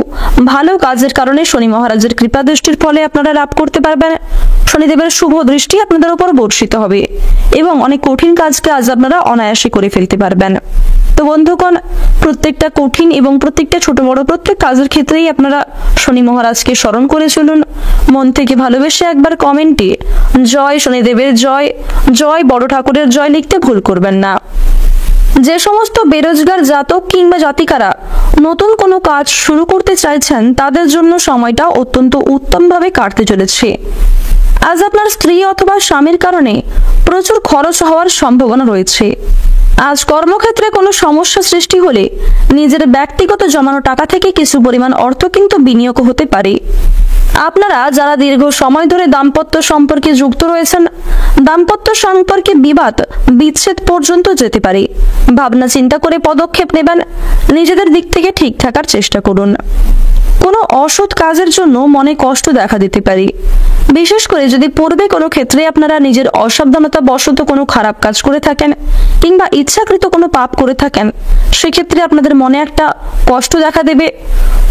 ভালো কাজের কারণে শনি মহারাজের কৃপা দৃষ্টির ফলে আপনারা লাভ করতে পারবেন। শনিদেবের শুভ দৃষ্টি আপনাদের উপর বর্ষিত হবে এবং অনেক কঠিন কাজকে আজ আপনারা অনায়াসে করে ফেলতে পারবেন। তো বন্ধুগণ, প্রত্যেকটা কঠিন এবং প্রত্যেকটা ছোট বড় প্রত্যেক কাজের ক্ষেত্রেই আপনারা শনি মহারাজকে স্মরণ করে চলুন। মন থেকে ভালোবেসে একবার কমেন্টে জয় শনিদেবের জয়, জয় বড় ঠাকুরের জয় লিখতে ভুল করবেন না। যে সমস্ত বেরোজগার জাতক কিংবা জাতিকারা নতুন কোনো কাজ শুরু করতে চাইছেন, তাদের জন্য সময়টা অত্যন্ত উত্তমভাবে কাটতে চলেছে। আজ আপনার স্ত্রী অথবা স্বামীর কারণে প্রচুর খরচ হওয়ার সম্ভাবনা রয়েছে। আজ কর্মক্ষেত্রে কোনো সমস্যা সৃষ্টি হলে নিজের ব্যক্তিগত জমানো টাকা থেকে কিছু পরিমাণ অর্থ কিন্তু বিনিয়োগ হতে পারে। আপনারা যারা দীর্ঘ সময় ধরে দাম্পত্য সম্পর্কে যুক্ত রয়েছেন, দাম্পত্য সম্পর্কে বিবাদ বিচ্ছেদ পর্যন্ত যেতে পারে। ভাবনা চিন্তা করে পদক্ষেপ নেবেন। নিজেদের দিক থেকে ঠিক থাকার চেষ্টা করুন। কোনো অসৎ কাজের জন্য মনে কষ্ট দেখা দিতে পারে। বিশেষ করে যদি পূর্বে কোনো ক্ষেত্রে আপনারা নিজের অসাবধানতা বশত কোনো খারাপ কাজ করে থাকেন কিংবা ইচ্ছাকৃত কোনো পাপ করে থাকেন, সেক্ষেত্রে আপনাদের মনে একটা কষ্ট দেখা দেবে।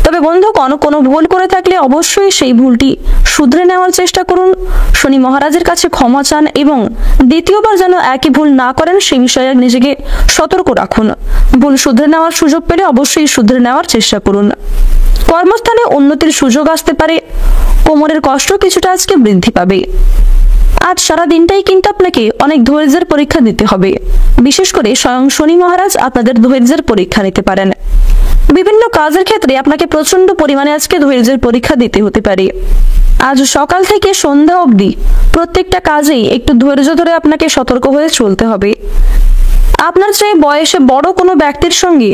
তবে বন্ধু, কোনো ভুল করে থাকলে অবশ্যই সেই ভুলটি শুধরে নেওয়ার চেষ্টা করুন। শনি মহারাজের কাছে ক্ষমা চান এবং দ্বিতীয়বার যেন একই ভুল না করেন সে বিষয়ে নিজেকে সতর্ক রাখুন। ভুল শুধরে নেওয়ার সুযোগ পেলে অবশ্যই শুধরে নেওয়ার চেষ্টা করুন। কর্মস্থানে উন্নতির সুযোগ আসতে পারে। কোমরের কষ্ট কিছুটা আজকে বৃদ্ধি পাবে। আজ সারা দিনটাই কিন্তু আপনাকে অনেক ধৈর্যের পরীক্ষা দিতে হবে। বিশেষ করে স্বয়ং শনি মহারাজ আপনাদের ধৈর্যের পরীক্ষা নিতে পারেন। বিভিন্ন কাজের ক্ষেত্রে আপনাকে প্রচন্ড পরিমাণে আজকে ধৈর্যের পরীক্ষা দিতে হতে পারে। আজ সকাল থেকে সন্ধ্যা অবধি প্রত্যেকটা কাজেই একটু ধৈর্য ধরে আপনাকে সতর্ক হয়ে চলতে হবে। আপনার চেয়ে বয়সে বড় কোনো ব্যক্তির সঙ্গে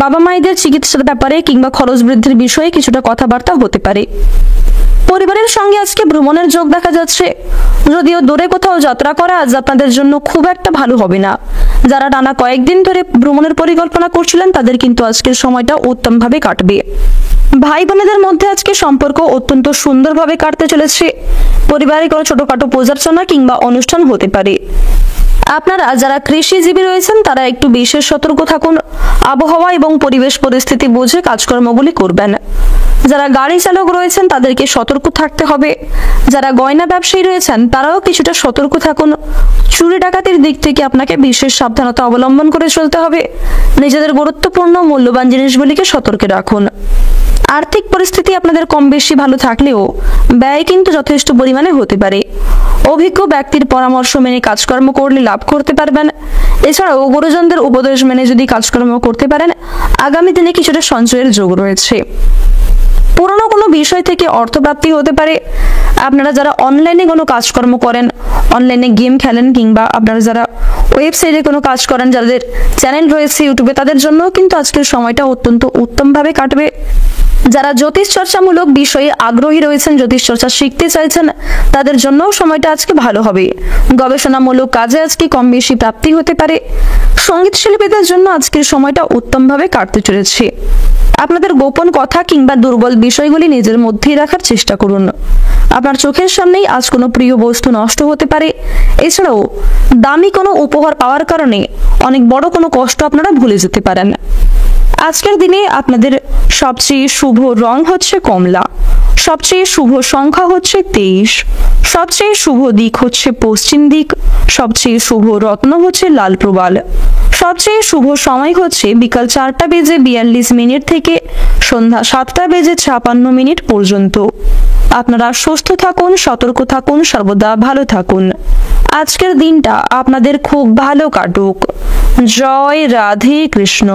বাবা মায়েদের চিকিৎসার ব্যাপারে কিংবা খরচ বৃদ্ধির বিষয়ে কিছুটা কথাবার্তা হতে পারে। পরিবারের সঙ্গে আজকে ভ্রমণের যোগ দেখা যাচ্ছে। যদিও দূরে কোথাও যাত্রা করা আজ আপনাদের জন্য খুব একটা ভালো হবে না। যারা টানা কয়েকদিন ধরে ভ্রমণের পরিকল্পনা করছিলেন তাদের কিন্তু আজকের সময়টা উত্তমভাবে কাটবে। ভাই বোনেদের মধ্যে আজকে সম্পর্ক অত্যন্ত সুন্দরভাবে কাটতে চলেছে। পরিবারে কোনো ছোটখাটো পূজার্চনা কিংবা অনুষ্ঠান হতে পারে। আপনারা যারা কৃষিজীবী রয়েছেন তারা একটু বিশেষ সতর্ক থাকুন। আবহাওয়া এবং পরিবেশ পরিস্থিতি বুঝে কাজকর্মগুলি করবেন। যারা গাড়ি চালক রয়েছেন তাদেরকে সতর্ক থাকতে হবে। যারা গয়না ব্যবসায়ী রয়েছেন তারাও কিছুটা সতর্ক থাকুন। চুরি ডাকাতির দিক থেকে আপনাকে বিশেষ সাবধানতা অবলম্বন করে চলতে হবে। নিজেদের গুরুত্বপূর্ণ মূল্যবান জিনিসগুলিকে সতর্কে রাখুন। আর্থিক পরিস্থিতি আপনাদের কম বেশি ভালো থাকলেও ব্যয় কিন্তু যথেষ্ট পরিমাণে হতে পারে। অভিজ্ঞ ব্যক্তির পরামর্শ মেনে কাজকর্ম করলে লাভ করতে পারবেন। এছাড়াও গুরুজনদের উপদেশ মেনে যদি কাজকর্ম করতে পারেন আগামী দিনে কিছুটা সঞ্চয়ের যোগ রয়েছে। পুরনো কোনো বিষয় থেকে অর্থপ্রাপ্তি হতে পারে। আপনারা যারা অনলাইনে কোনো কাজকর্ম করেন, অনলাইনে গেম খেলেন কিংবা আপনারা যারা ওয়েবসাইটে কোনো কাজ করেন, যাদের চ্যানেল রয়েছে ইউটিউবে, তাদের জন্য কিন্তু আজকের সময়টা অত্যন্ত উত্তমভাবে কাটবে। যারা জ্যোতিষ চর্চামূলক বিষয়ে আগ্রহী রয়েছেন, জ্যোতিষ চর্চা শিখতে চাইছেন, তাদের জন্যও সময়টা আজকে ভালো হবে। গবেষণামূলক কাজে আজকে কম বেশি প্রাপ্তি হতে পারে। সঙ্গীত শিল্পীদের জন্য আজকের সময়টা উত্তমভাবে কাটতে চলেছে। আপনাদের গোপন কথা কিংবা দুর্বল বিষয়গুলি নিজের মধ্যেই রাখার চেষ্টা করুন। আপনার চোখের সামনেই আজ কোনো প্রিয় বস্তু নষ্ট হতে পারে। এছাড়াও দামি কোনো উপহার পাওয়ার কারণে অনেক বড় কোনো কষ্ট আপনারা ভুলে যেতে পারেন। আজকের দিনে আপনাদের সবচেয়ে শুভ রং হচ্ছে কমলা, সবচেয়ে শুভ সংখ্যা হচ্ছে 23, সবচেয়ে শুভ দিক হচ্ছে পশ্চিম দিক, সবচেয়ে শুভ রত্ন হচ্ছে লাল প্রবাল, সবচেয়ে শুভ সময় হচ্ছে বিকাল 4:42 থেকে সন্ধ্যা 7:56 পর্যন্ত। আপনারা সুস্থ থাকুন, সতর্ক থাকুন, সর্বদা ভালো থাকুন। আজকের দিনটা আপনাদের খুব ভালো কাটুক। জয় রাধে কৃষ্ণ।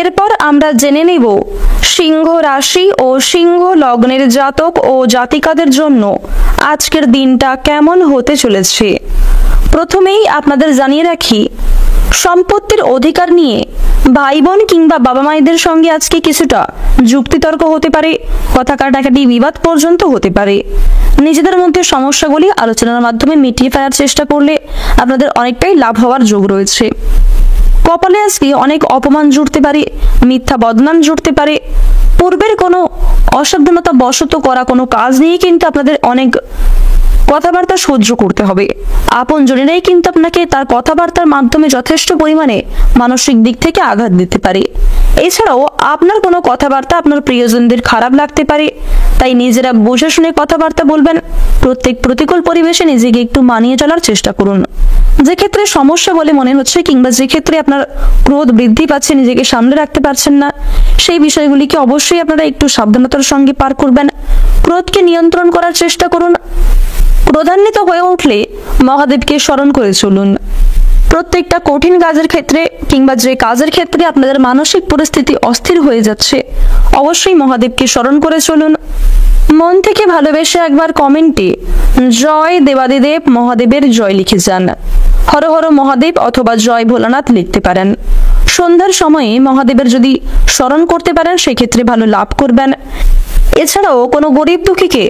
এরপর আমরা জেনে নেব সিংহ রাশি ও সিংহ লগ্নের জাতক ও জাতিকাদের জন্য আজকের দিনটা কেমন হতে চলেছে। প্রথমেই আপনাদের জানিয়ে রাখি, সম্পত্তির অধিকার নিয়ে ভাই বোন কিংবা বাবা মায়েদের সঙ্গে আজকে কিছুটা যুক্তিতর্ক হতে পারে, কথা কাটাকাটি, বিবাদ পর্যন্ত হতে পারে। নিজেদের মধ্যে সমস্যাগুলি আলোচনার মাধ্যমে মিটিয়ে ফেলার চেষ্টা করলে আপনাদের অনেকটাই লাভ হওয়ার যোগ রয়েছে। কপালে আজকে অনেক অপমান জুড়তে পারে, মিথ্যা বদনাম জুড়তে পারে। পূর্বের কোনো অসাবধানতা বশত করা কোনো কাজ নিয়ে কিন্তু আপনাদের অনেক কথাবার্তা সহ্য করতে হবে। আপনজনেরাই কিন্তু আপনাকে তার কথাবার্তার মাধ্যমে যথেষ্ট পরিমাণে মানসিক দিক থেকে আঘাত দিতে পারে। এছাড়াও আপনার কোনো কথাবার্তা আপনার প্রিয়জনদের খারাপ লাগতে পারে, তাই নিজেরা বুঝে শুনে কথাবার্তা বলবেন। প্রত্যেক প্রতিকূল পরিবেশে নিজেকে একটু মানিয়ে চলার চেষ্টা করুন। যে ক্ষেত্রে সমস্যা বলে মনে হচ্ছে কিংবা যে ক্ষেত্রে আপনার ক্রোধ বৃদ্ধি পাচ্ছে, নিজেকে সামলে রাখতে পারছেন না, সেই বিষয়গুলিকে অবশ্যই আপনারা একটু সাবধানতার সঙ্গে পার করবেন। ক্রোধকে নিয়ন্ত্রণ করার চেষ্টা করুন। ক্রোধান্বিত হয়ে উঠলে মহাদেবকে স্মরণ করে চলুন। প্রত্যেকটা কঠিন কাজের ক্ষেত্রে কিংবা যে কাজের ক্ষেত্রে আপনাদের মানসিক পরিস্থিতি অস্থির হয়ে যাচ্ছে, অবশ্যই মহাদেবকে স্মরণ করে চলুন। মন থেকে ভালোবেসে একবার কমেন্টে জয় দেবাদিদেব মহাদেবের জয় লিখে যান। হর হর মহাদেব অথবা জয় ভোলানাথ লিখতে পারেন। সন্ধ্যার সময়ে মহাদেবের যদি স্মরণ করতে পারেন সেক্ষেত্রে ভালো লাভ করবেন। এছাড়াও কোনো গরিব দুঃখীকে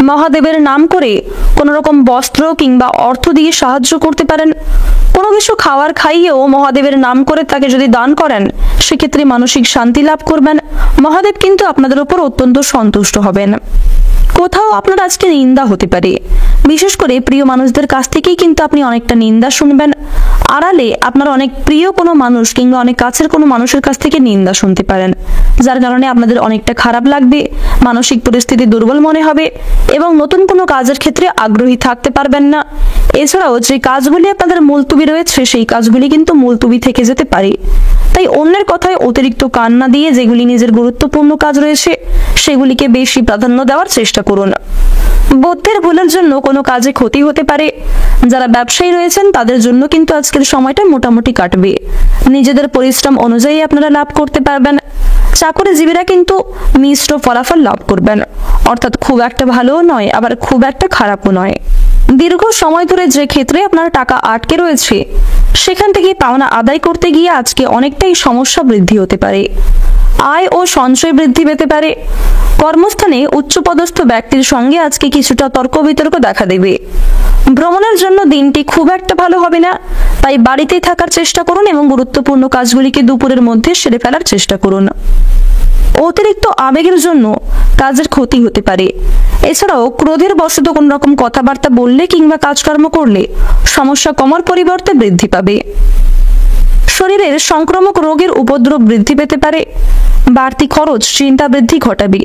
মহাদেবের নাম করে কোনো রকম বস্ত্র কিংবা অর্থ দিয়ে সাহায্য করতে পারেন। কোনো কিছু খাওয়ার খাইয়েও মহাদেবের নাম করে তাকে যদি দান করেন সেক্ষেত্রে মানসিক শান্তি লাভ করবেন। মহাদেব কিন্তু আপনাদের উপর অত্যন্ত সন্তুষ্ট হবেন। কোথাও আপনার আজকে নিন্দা হতে পারে, বিশেষ করে প্রিয় মানুষদের কাছ থেকেই কিন্তু আপনি অনেকটা নিন্দা শুনবেন। আড়ালে আপনার অনেক প্রিয় কোনো মানুষ কিংবা অনেক কাছের কোনো মানুষের কাছ থেকে নিন্দা শুনতে পারেন, যার কারণে আপনাদের অনেকটা খারাপ লাগবে, মানসিক পরিস্থিতি দুর্বল মনে হবে এবং নতুন কোনো কাজের ক্ষেত্রে আগ্রহী থাকতে পারবেন না। এছাড়াও যে কাজগুলি আপনাদের মুলতুবি রয়েছে সেই কাজগুলি কিন্তু মুলতুবি থেকে যেতে পারে। তাই অন্যের কথায় অতিরিক্ত কান না দিয়ে যেগুলি নিজের গুরুত্বপূর্ণ কাজ রয়েছে সেগুলিকে বেশি প্রাধান্য দেওয়ার চেষ্টা করুন। বুদ্ধির ভুলের জন্য কোনো কাজে ক্ষতি হতে পারে। যারা ব্যবসায়ী রয়েছেন তাদের জন্য কিন্তু আজকের সময়টা মোটামুটি কাটবে, নিজেদের পরিশ্রম অনুযায়ী আপনারা লাভ করতে পারবেন। চাকরিজীবীরা কিন্তু মিশ্র ফলাফল লাভ করবেন, অর্থাৎ খুব একটা ভালোও নয় আবার খুব একটা খারাপও নয়। দীর্ঘ সময় ধরে যে ক্ষেত্রে আপনার টাকা আটকে রয়েছে সেখান থেকে পাওনা আদায় করতে গিয়ে আজকে অনেকটাই সমস্যা বৃদ্ধি হতে পারে। আয় ও সঞ্চয় বৃদ্ধি পেতে পারে। কর্মস্থানে উচ্চপদস্থ ব্যক্তির সঙ্গে আজকে কিছুটা তর্ক বিতর্ক দেখা দেবে। ভ্রমণের জন্য দিনটি খুব একটা ভালো হবে না, তাই বাড়িতেই থাকার চেষ্টা করুন এবং গুরুত্বপূর্ণ কাজগুলিকে দুপুরের মধ্যে সেরে ফেলার চেষ্টা করুন। অতিরিক্ত আবেগের জন্য কাজের ক্ষতি হতে পারে। এছাড়াও ক্রোধের বশত কোন রকম কথাবার্তা বললে কিংবা কাজকর্ম করলে সমস্যা কমার পরিবর্তে বৃদ্ধি পাবে। শরীরের সংক্রামক রোগের উপদ্রব বৃদ্ধি পেতে পারে। বাড়তি খরচ চিন্তা বৃদ্ধি ঘটাবে।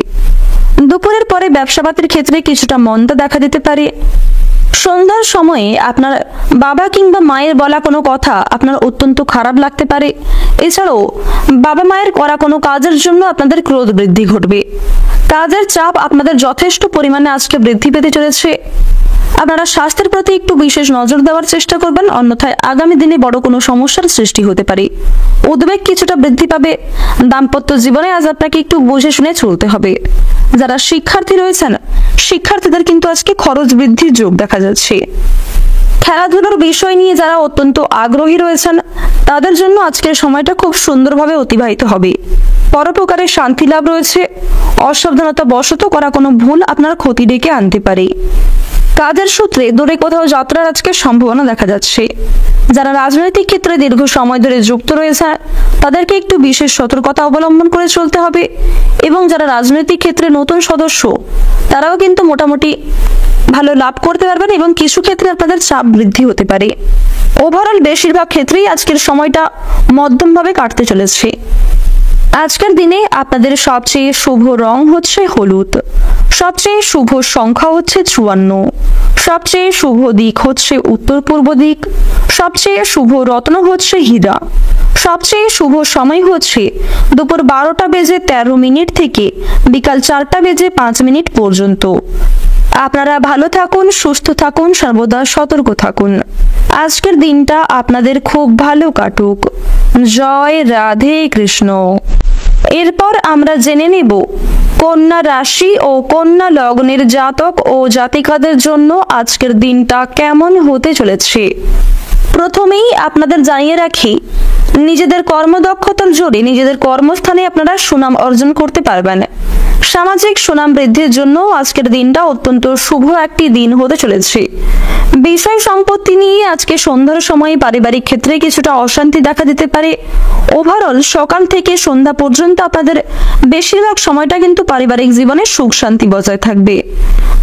দুপুরের পরে ব্যবসাপাতির ক্ষেত্রে কিছুটা মন্দা দেখা দিতে পারে। সন্ধ্যার সময়ে আপনার বাবা কিংবা মায়ের বলা কোনো কথা আপনার অত্যন্ত খারাপ লাগতে পারে। এছাড়াও বাবা মায়ের করা কোনো কাজের জন্য আপনাদের ক্রোধ বৃদ্ধি ঘটবে। কাজের চাপ আপনাদের যথেষ্ট পরিমাণে আজকে বৃদ্ধি পেতে চলেছে। আপনারা স্বাস্থ্যের প্রতি একটু বিশেষ নজর দেওয়ার চেষ্টা করবেন, অন্যথায় আগামী দিনে বড় কোনো সমস্যার সৃষ্টি হতে পারে। উদ্বেগ কিছুটা বৃদ্ধি পাবে। দাম্পত্য জীবনে আজ আপনাকে একটু বুঝে শুনে চলতে হবে। যারা শিক্ষার্থী রয়েছেন শিক্ষার্থীদের কিন্তু আজকে খরচ বৃদ্ধির যোগ দেখা যাচ্ছে। খেলাধুলার বিষয় নিয়ে যারা অত্যন্ত আগ্রহী রয়েছেন তাদের জন্য আজকের সময়টা খুব সুন্দরভাবে অতিবাহিত হবে। পরোপকারে শান্তি লাভ রয়েছে। অসাবধানতা বশত করা কোনো ভুল আপনার ক্ষতি ডেকে আনতে পারে। কাজের সূত্রে দূরে কোথাও যাত্রার আজকে সম্ভাবনা দেখা যাচ্ছে। যারা রাজনৈতিক ক্ষেত্রে দীর্ঘ সময় ধরে যুক্ত রয়েছে তাদেরকে একটু বিশেষ সতর্কতা অবলম্বন করে চলতে হবে এবং যারা রাজনৈতিক ক্ষেত্রে নতুন সদস্য তারাও কিন্তু মোটামুটি ভালো লাভ করতে পারবেন এবং কিছু ক্ষেত্রে আপনাদের চাপ বৃদ্ধি হতে পারে। ওভারঅল বেশিরভাগ ক্ষেত্রেই আজকের সময়টা মধ্যমভাবে কাটতে চলেছে। আজকের দিনে আপনাদের সবচেয়ে শুভ রং হচ্ছে হলুদ, সবচেয়ে শুভ সংখ্যা হচ্ছে 54, সবচেয়ে শুভ দিক হচ্ছে উত্তর পূর্ব দিক, সবচেয়ে শুভ রত্ন হচ্ছে হীরা, সবচেয়ে শুভ সময় হচ্ছে দুপুর 12:13 থেকে বিকাল 4:05 পর্যন্ত। আপনারা ভালো থাকুন, সুস্থ থাকুন, সর্বদা সতর্ক থাকুন। আজকের দিনটা আপনাদের খুব ভালো কাটুক। জয় রাধে কৃষ্ণ। এরপর আমরা জেনে নেব কন্যা রাশি ও কন্যা লগ্নের জাতক ও জাতিকাদের জন্য আজকের দিনটা কেমন হতে চলেছে। প্রথমেই আপনাদের জানিয়ে রাখি, নিজেদের কর্মদক্ষতার জোরে নিজেদের কর্মস্থানে আপনারা সুনাম অর্জন করতে পারবেন। সামাজিক সুনাম বৃদ্ধির জন্য আজকের দিনটা অত্যন্ত শুভ একটি দিন হতে চলেছে। বিষয় সম্পত্তি নিয়ে আজকে সন্ধ্যার সময় পারিবারিক ক্ষেত্রে কিছুটা অশান্তি দেখা দিতে পারে। ওভারঅল সকাল থেকে সন্ধ্যা পর্যন্ত আপনাদের বেশিরভাগ সময়টা কিন্তু পারিবারিক জীবনে সুখ শান্তি বজায় থাকবে।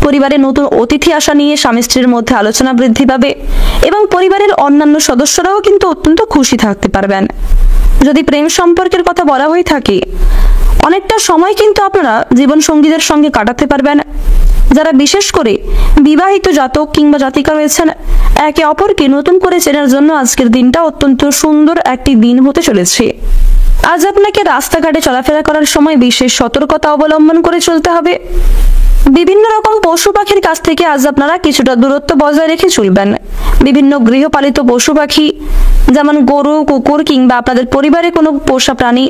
পরিবারে নতুন অতিথি আসা নিয়ে স্বামী স্ত্রীর মধ্যে আলোচনা বৃদ্ধি পাবে এবং পরিবারের অন্যান্য সদস্যরাও কিন্তু অত্যন্ত খুশি থাকতে পারবেন। যদি প্রেম সম্পর্কের কথা বলা হয়ে থাকে, অনেকটা সময় কিন্তু আপনারা জীবন সঙ্গীদের সঙ্গে কাটাতে পারবেন। যারা বিশেষ করে বিবাহিত জাতক কিংবা জাতিকা রয়েছেন, একে অপরকে নতুন করে চেনার জন্য আজকের দিনটা অত্যন্ত সুন্দর একটি দিন হতে চলেছে। আজ আপনাকে রাস্তাঘাটে চলাফেরা করার সময় বিশেষ সতর্কতা অবলম্বন করে চলতে হবে। বিভিন্ন রকম পশু পাখির কাছ থেকে আজ আপনারা কিছুটা দূরত্ব বজায় রেখে চলবেন। বিভিন্ন গৃহপালিত পশু পাখি যেমন গরু, কুকুর কিংবা আপনাদের পরিবারে কোনো পোষা প্রাণী,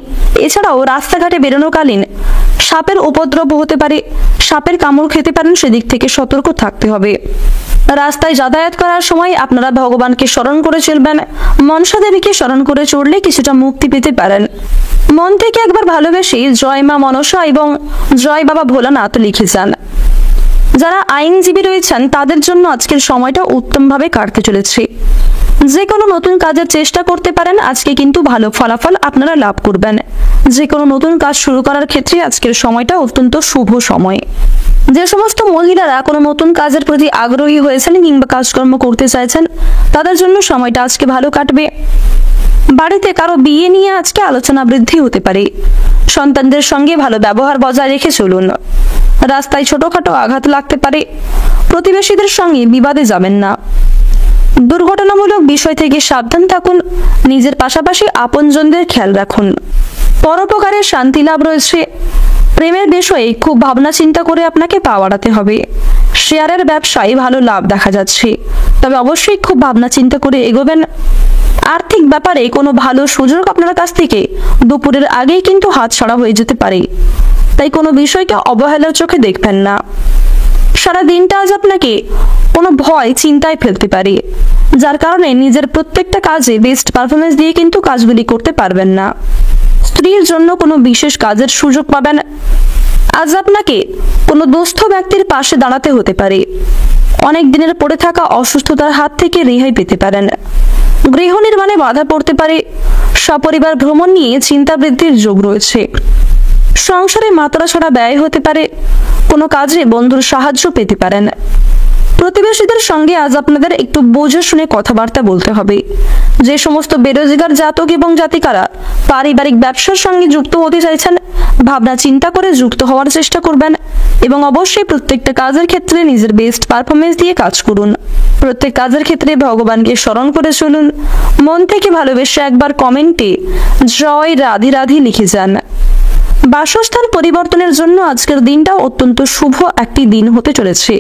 এছাড়াও রাস্তাঘাটে বেরোনোকালীন সাপের উপদ্রব হতে পারে, সাপের কামড় খেতে পারেন, সেদিক থেকে সতর্ক থাকতে হবে। রাস্তায় যাতায়াত করার সময় আপনারা ভগবানকে স্মরণ করে চলবেন। মনসা দেবীকে স্মরণ করে চললে কিছুটা মুক্তি পেতে পারেন। মন থেকে একবার ভালোবেসে জয় মা মনসা এবং জয় বাবা ভোলানাথ লিখে যান। যারা আইনজীবী রয়েছেন তাদের জন্য আজকের সময়টা উত্তমভাবে কাটতে চলেছে। যে কোনো নতুন কাজের চেষ্টা করতে পারেন, আজকে কিন্তু ভালো ফলাফল আপনারা লাভ করবেন। যে কোনো নতুন কাজ শুরু করার ক্ষেত্রে আজকের সময়টা অত্যন্ত শুভ সময়। যে সমস্ত মহিলারা কোনো নতুন কাজের প্রতি আগ্রহী হয়েছেন কিংবা কাজকর্ম করতে চাইছেন, তাদের জন্য সময়টা আজকে ভালো কাটবে। বাড়িতে কারো বিয়ে নিয়ে আজকে আলোচনা বৃদ্ধি হতে পারে। সন্তানদের সঙ্গে ভালো ব্যবহার বজায় রেখে চলুন। রাস্তায় ছোটখাটো আঘাত লাগতে পারে। প্রতিবেশীদের সঙ্গে বিবাদে যাবেন না। দুর্ঘটনামূলক বিষয় থেকে সাবধান থাকুন। নিজের পাশাপাশি আপনজনদের খেয়াল রাখুন। পরোপকারের শান্তি লাভ রয়েছে। প্রেমের বিষয়ে খুব ভাবনা চিন্তা করে আপনাকে পা বাড়াতে হবে। শেয়ারের ব্যবসায় ভালো লাভ দেখা যাচ্ছে, তবে অবশ্যই খুব ভাবনা চিন্তা করে এগোবেন। আর্থিক ব্যাপারে কোনো ভালো সুযোগ আপনার কাছ থেকে দুপুরের আগেই কিন্তু হাতছাড়া হয়ে যেতে পারে, তাই কোনো বিষয়কে অবহেলার চোখে দেখবেন না। সারা দিনটা আজ আপনাকে কোনো ভয় চিন্তায় ফেলতে পারে, যার কারণে নিজের প্রত্যেকটা কাজে বেস্ট পারফরমেন্স দিয়ে কিন্তু কাজগুলি করতে পারবেন না। স্ত্রীর জন্য কোনো বিশেষ কাজের সুযোগ পাবেন। আজ আপনাকে কোনো দুস্থ ব্যক্তির পাশে দাঁড়াতে হতে পারে। অনেক দিনের পড়ে থাকা অসুস্থতার হাত থেকে রেহাই পেতে পারেন। গৃহ নির্মাণে বাধা পড়তে পারে। সপরিবার ভ্রমণ নিয়ে চিন্তা বৃদ্ধির যোগ রয়েছে। সংসারে মাত্রা ছাড়া ব্যয় হতে পারে। কোনো কাজে বন্ধুর সাহায্য পেতে পারেন। প্রতিবেশীদের সঙ্গে আজ আপনাদের একটু বুঝে শুনে কথাবার্তা বলতে হবে। যে সমস্ত বেরোজগার জাতক এবং জাতিকারা পারিবারিক ব্যবসার সঙ্গে যুক্ত হতে চাইছেন, ভাবনা চিন্তা করে যুক্ত হওয়ার চেষ্টা করবেন এবং অবশ্যই প্রত্যেকটা কাজের ক্ষেত্রে নিজের বেস্ট পারফরমেন্স দিয়ে কাজ করুন। প্রত্যেক কাজের ক্ষেত্রে ভগবানকে স্মরণ করে চলুন। মন থেকে ভালোবেসে একবার কমেন্টে জয় রাধে রাধে লিখে যান। বাসস্থান পরিবর্তনের জন্য আজকের দিনটা অত্যন্ত শুভ একটি দিন হতে চলেছে।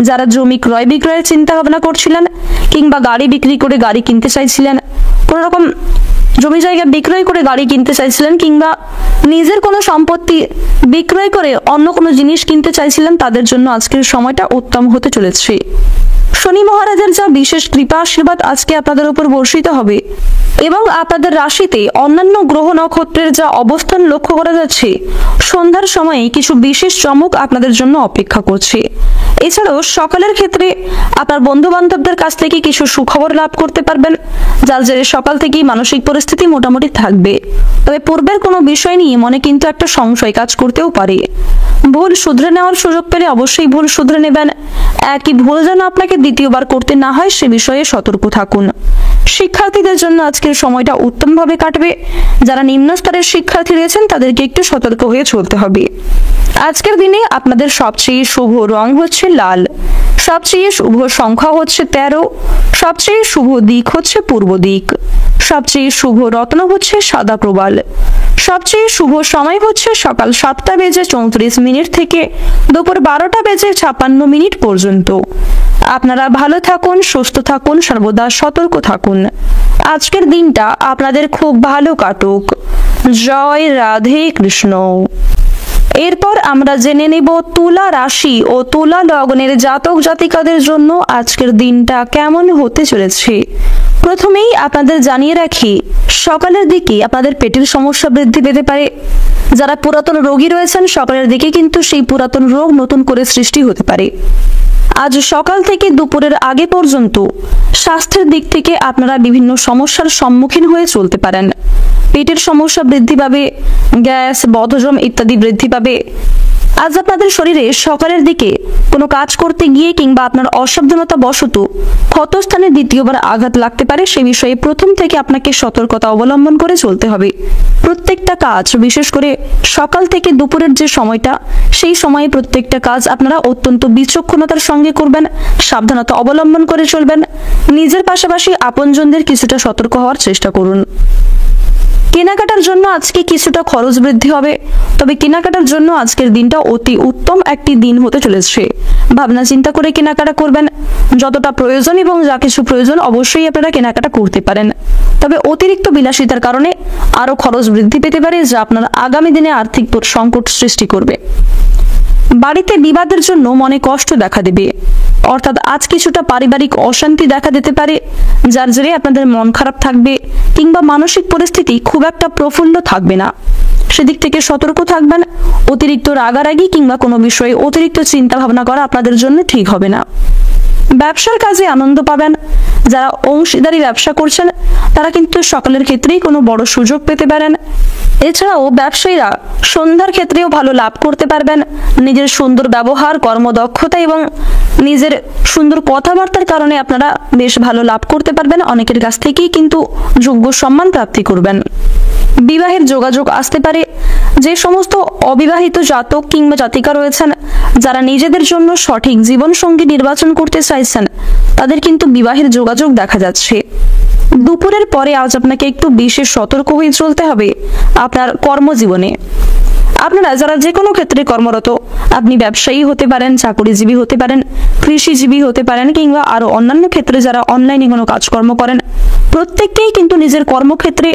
যারা জমি ক্রয় বিক্রয়ের চিন্তা ভাবনা করছিলেন কিংবা গাড়ি বিক্রি করে গাড়ি কিনতে চাইছিলেন, কোনো রকম জমি জায়গা বিক্রয় করে গাড়ি কিনতে চাইছিলেন কিংবা নিজের কোনো সম্পত্তি বিক্রয় করে অন্য কোনো জিনিস কিনতে চাইছিলেন, তাদের জন্য আজকের সময়টা উত্তম হতে চলেছে। শনি মহারাজের যা বিশেষ কৃপা আশীর্বাদ আজকে আপনাদের উপর বর্ষিত হবে এবং আপনাদের রাশিতে অন্যান্য গ্রহ নক্ষত্রের যা অবস্থান লক্ষ্য করা যাচ্ছে, সন্ধ্যার সময়ে কিছু বিশেষ চমক আপনাদের জন্য অপেক্ষা করছে। এছাড়াও সকালের ক্ষেত্রে আপনার বন্ধু বান্ধবদের কাছ থেকে কিছু সুখবর লাভ করতে পারবেন, যার জেরে সকাল থেকেই মানসিক পরিস্থিতি মোটামুটি থাকবে। তবে পূর্বের কোনো বিষয় নিয়ে মনে কিন্তু একটা সংশয় কাজ করতেও পারে। ভুল শুধরে নেওয়ার সুযোগ পেলে অবশ্যই ভুল শুধরে নেবেন। একই ভুল যেন আপনাকে দ্বিতীয়বার করতে না হয় সে বিষয়ে সতর্ক থাকুন। শিক্ষার্থীদের জন্য আজকের সময়টা উত্তমভাবে কাটবে। যারা নিম্ন স্তরের শিক্ষার্থী রয়েছেন তাদেরকে একটু সতর্ক হয়ে চলতে হবে। আজকের দিনে আপনাদের সবচেয়ে শুভ রং হচ্ছে লাল, সবচেয়ে শুভ সংখ্যা হচ্ছে 13, সবচেয়ে শুভ দিক হচ্ছে পূর্ব দিক, সবচেয়ে শুভ রত্ন হচ্ছে সাদা প্রবাল, সবচেয়ে শুভ সময় হচ্ছে সকাল 7:34 থেকে দুপুর 12:56 পর্যন্ত। আপনারা ভালো থাকুন, সুস্থ থাকুন, সর্বদা সতর্ক থাকুন। আজকের দিনটা আপনাদের খুব ভালো কাটুক। জয় রাধে কৃষ্ণ। এরপর আমরা জেনে নেব তুলা রাশি ও তুলা লগ্নের জাতক জাতিকাদের জন্য আজকের দিনটা কেমন হতে চলেছে। প্রথমেই আপনাদের জানিয়ে রাখি, সকালের দিকে আপনাদের পেটের সমস্যা বৃদ্ধি পেতে পারে। যারা পুরাতন রোগী রয়েছেন, সকালের দিকে কিন্তু সেই পুরাতন রোগ নতুন করে সৃষ্টি হতে পারে। আজ সকাল থেকে দুপুরের আগে পর্যন্ত স্বাস্থ্যের দিক থেকে আপনারা বিভিন্ন সমস্যার সম্মুখীন হয়ে চলতে পারেন। পেটের সমস্যা বৃদ্ধি পাবে, গ্যাস, বদহজম ইত্যাদি বৃদ্ধি পাবে। আজ আপনাদের শরীরে সকালের দিকে কোনো কাজ করতে গিয়ে কিংবা আপনার অসাবধানতা বশত ক্ষতস্থানে দ্বিতীয়বার আঘাত লাগতে পারে। সে বিষয়ে প্রথম থেকে আপনাকে সতর্কতা অবলম্বন করে চলতে হবে। প্রত্যেকটা কাজ, বিশেষ করে সকাল থেকে দুপুরের যে সময়টা, সেই সময়ে প্রত্যেকটা কাজ আপনারা অত্যন্ত বিচক্ষণতার সঙ্গে করবেন, সাবধানতা অবলম্বন করে চলবেন। নিজের পাশাপাশি আপনজনদের কিছুটা সতর্ক হওয়ার চেষ্টা করুন। কেনাকাটার জন্য আজকে কিছুটা খরচ বৃদ্ধি হবে, তবে কেনাকাটার জন্য আজকের দিনটা অতি উত্তম একটি দিন হতে চলেছে। ভাবনা চিন্তা করে কেনাকাটা করবেন। যতটা প্রয়োজন এবং যা কিছু প্রয়োজন অবশ্যই আপনারা কেনাকাটা করতে পারেন, তবে অতিরিক্ত বিলাসিতার কারণে আরো খরচ বৃদ্ধি পেতে পারে, যা আপনার আগামী দিনে আর্থিক সংকট সৃষ্টি করবে। বাড়িতে বিবাদের জন্য মনে কষ্ট দেখা দেবে, অর্থাৎ আজ কিছুটা পারিবারিক অশান্তি দেখা দিতে পারে, যার জেরে আপনাদের মন খারাপ থাকবে কিংবা মানসিক পরিস্থিতি খুব একটা প্রফুল্ল থাকবে না। সেদিক থেকে সতর্ক থাকবেন। অতিরিক্ত রাগারাগি কিংবা কোনো বিষয়ে অতিরিক্ত চিন্তা ভাবনা করা আপনাদের জন্য ঠিক হবে না। ব্যবসার কাজে আনন্দ পাবেন। যারা অংশীদারি ব্যবসা করছেন তারা কিন্তু সকলের ক্ষেত্রেই কোনো বড় সুযোগ পেতে পারেন। এছাড়াও ব্যবসায়ীরা সন্ধ্যার ক্ষেত্রেও ভালো লাভ করতে পারবেন। নিজের সুন্দর ব্যবহার, কর্মদক্ষতা এবং নিজের সুন্দর কথাবার্তার কারণে আপনারা বেশ ভালো লাভ করতে পারবেন। অনেকের কাছ থেকেই কিন্তু যোগ্য সম্মান প্রাপ্তি করবেন। বিবাহের যোগাযোগ আসতে পারে। যে সমস্ত অবিবাহিত জাতক কিংবা জাতিকা রয়েছেন যারা নিজেদের জন্য সঠিক জীবনসঙ্গী নির্বাচন করতে চাইছেন তাদের কিন্তু বিবাহের যোগাযোগ দেখা যাচ্ছে। দুপুরের পরে আজ আপনাকে একটু বিশেষ সতর্ক হয়ে চলতে হবে আপনার কর্মজীবনে। আপনারা যারা যে কোনো ক্ষেত্রে কর্মরত, আপনি ব্যবসায়ী হতে পারেন, চাকরিজীবী হতে পারেন, কৃষিজীবী হতে পারেন, কিংবা আরো অন্যান্য ক্ষেত্রে যারা অনলাইনে কোনো কাজকর্ম করেন, প্রত্যেককেই কিন্তু নিজের কর্মক্ষেত্রে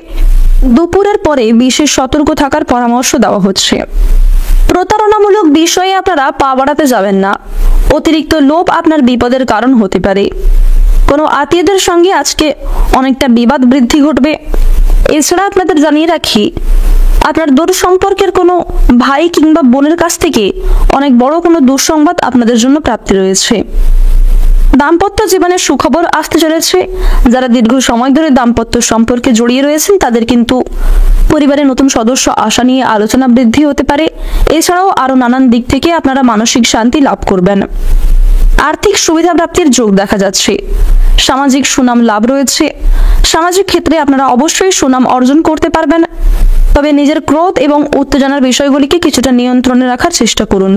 দুপুরের পরে বিশেষ সতর্ক থাকার পরামর্শ দেওয়া হচ্ছে। প্রতারণামূলক বিষয়ে আপনারা পা বাড়াতে যাবেন না। অতিরিক্ত লোভ আপনার বিপদের কারণ হতে পারে। কোনো আত্মীয়দের সঙ্গে আজকে অনেকটা বিবাদ বৃদ্ধি ঘটবে। এছাড়া আপনাদের জানিয়ে রাখি, আপনার দূর সম্পর্কের কোনো ভাই কিংবা বোনের কাছ থেকে অনেক বড় কোনো দুঃসংবাদ আপনাদের জন্য প্রাপ্তি রয়েছে। দাম্পত্য জীবনের সুখবর আসতে চলেছে। যারা দীর্ঘ সময় ধরে দাম্পত্য সম্পর্কে জড়িয়ে রয়েছেন তাদের কিন্তু পরিবারের নতুন সদস্য আসা নিয়ে আলোচনা বৃদ্ধি হতে পারে। এছাড়াও আরো নানান দিক থেকে আপনারা মানসিক শান্তি লাভ করবেন। আর্থিক সুবিধা প্রাপ্তির যোগ দেখা যাচ্ছে। সামাজিক সুনাম লাভ রয়েছে। সামাজিক ক্ষেত্রে আপনারা অবশ্যই সুনাম অর্জন করতে পারবেন। তবে নিজের ক্রোধ এবং উত্তেজনার বিষয়গুলিকে কিছুটা নিয়ন্ত্রণে রাখার চেষ্টা করুন।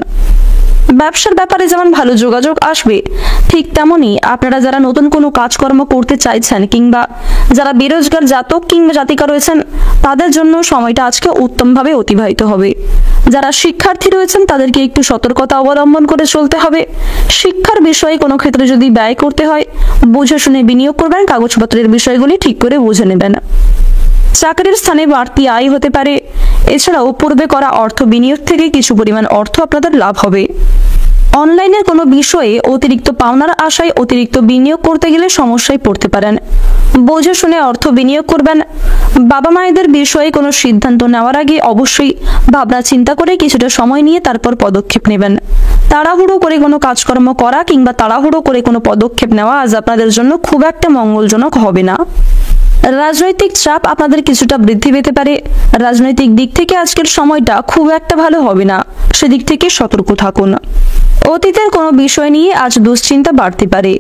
ব্যবসার ব্যাপারে যেমন ভালো যোগাযোগ আসবে, ঠিক তেমনি আপনারা যারা নতুন কোনো কাজকর্ম করতে চাইছেন কিংবা যারা বেরোজগার জাতক কিংবা জাতিকা রয়েছেন তাদের জন্য সময়টা আজকে উত্তমভাবে অতিবাহিত হবে। যারা শিক্ষার্থী রয়েছেন তাদেরকে একটু সতর্কতা অবলম্বন করে চলতে হবে। শিক্ষার বিষয়ে কোনো ক্ষেত্রে যদি ব্যয় করতে হয় বুঝে শুনে বিনিয়োগ করবেন। কাগজপত্রের বিষয়গুলি ঠিক করে বুঝে নেবেন। চাকরির স্থানে বাড়তি আয় হতে পারে। এছাড়াও পূর্বে করা অর্থ বিনিয়োগ থেকে কিছু পরিমাণ অর্থ আপনাদের লাভ হবে। অনলাইনের কোনো বিষয়ে অতিরিক্ত পাওনার আশায় অতিরিক্ত বিনিয়োগ করতে গেলে সমস্যায় পড়তে পারেন। বুঝে শুনে অর্থ বিনিয়োগ করবেন। বাবা মায়েদের বিষয়ে কোনো সিদ্ধান্ত নেওয়ার আগে অবশ্যই ভাবনা চিন্তা করে কিছুটা সময় নিয়ে তারপর পদক্ষেপ নেবেন। তাড়াহুড়ো করে কোনো কাজকর্ম করা কিংবা তাড়াহুড়ো করে কোনো পদক্ষেপ নেওয়া আজ আপনাদের জন্য খুব একটা মঙ্গলজনক হবে না। রাজনৈতিক চাপ আপনাদের কিছুটা বৃদ্ধি পেতে পারে। রাজনৈতিক দিক থেকে আজকের সময়টা খুব একটা ভালো হবে না, সেদিক থেকে সতর্ক থাকুন। অতীতের কোনো বিষয় নিয়ে আজ দুশ্চিন্তা বাড়তে পারে।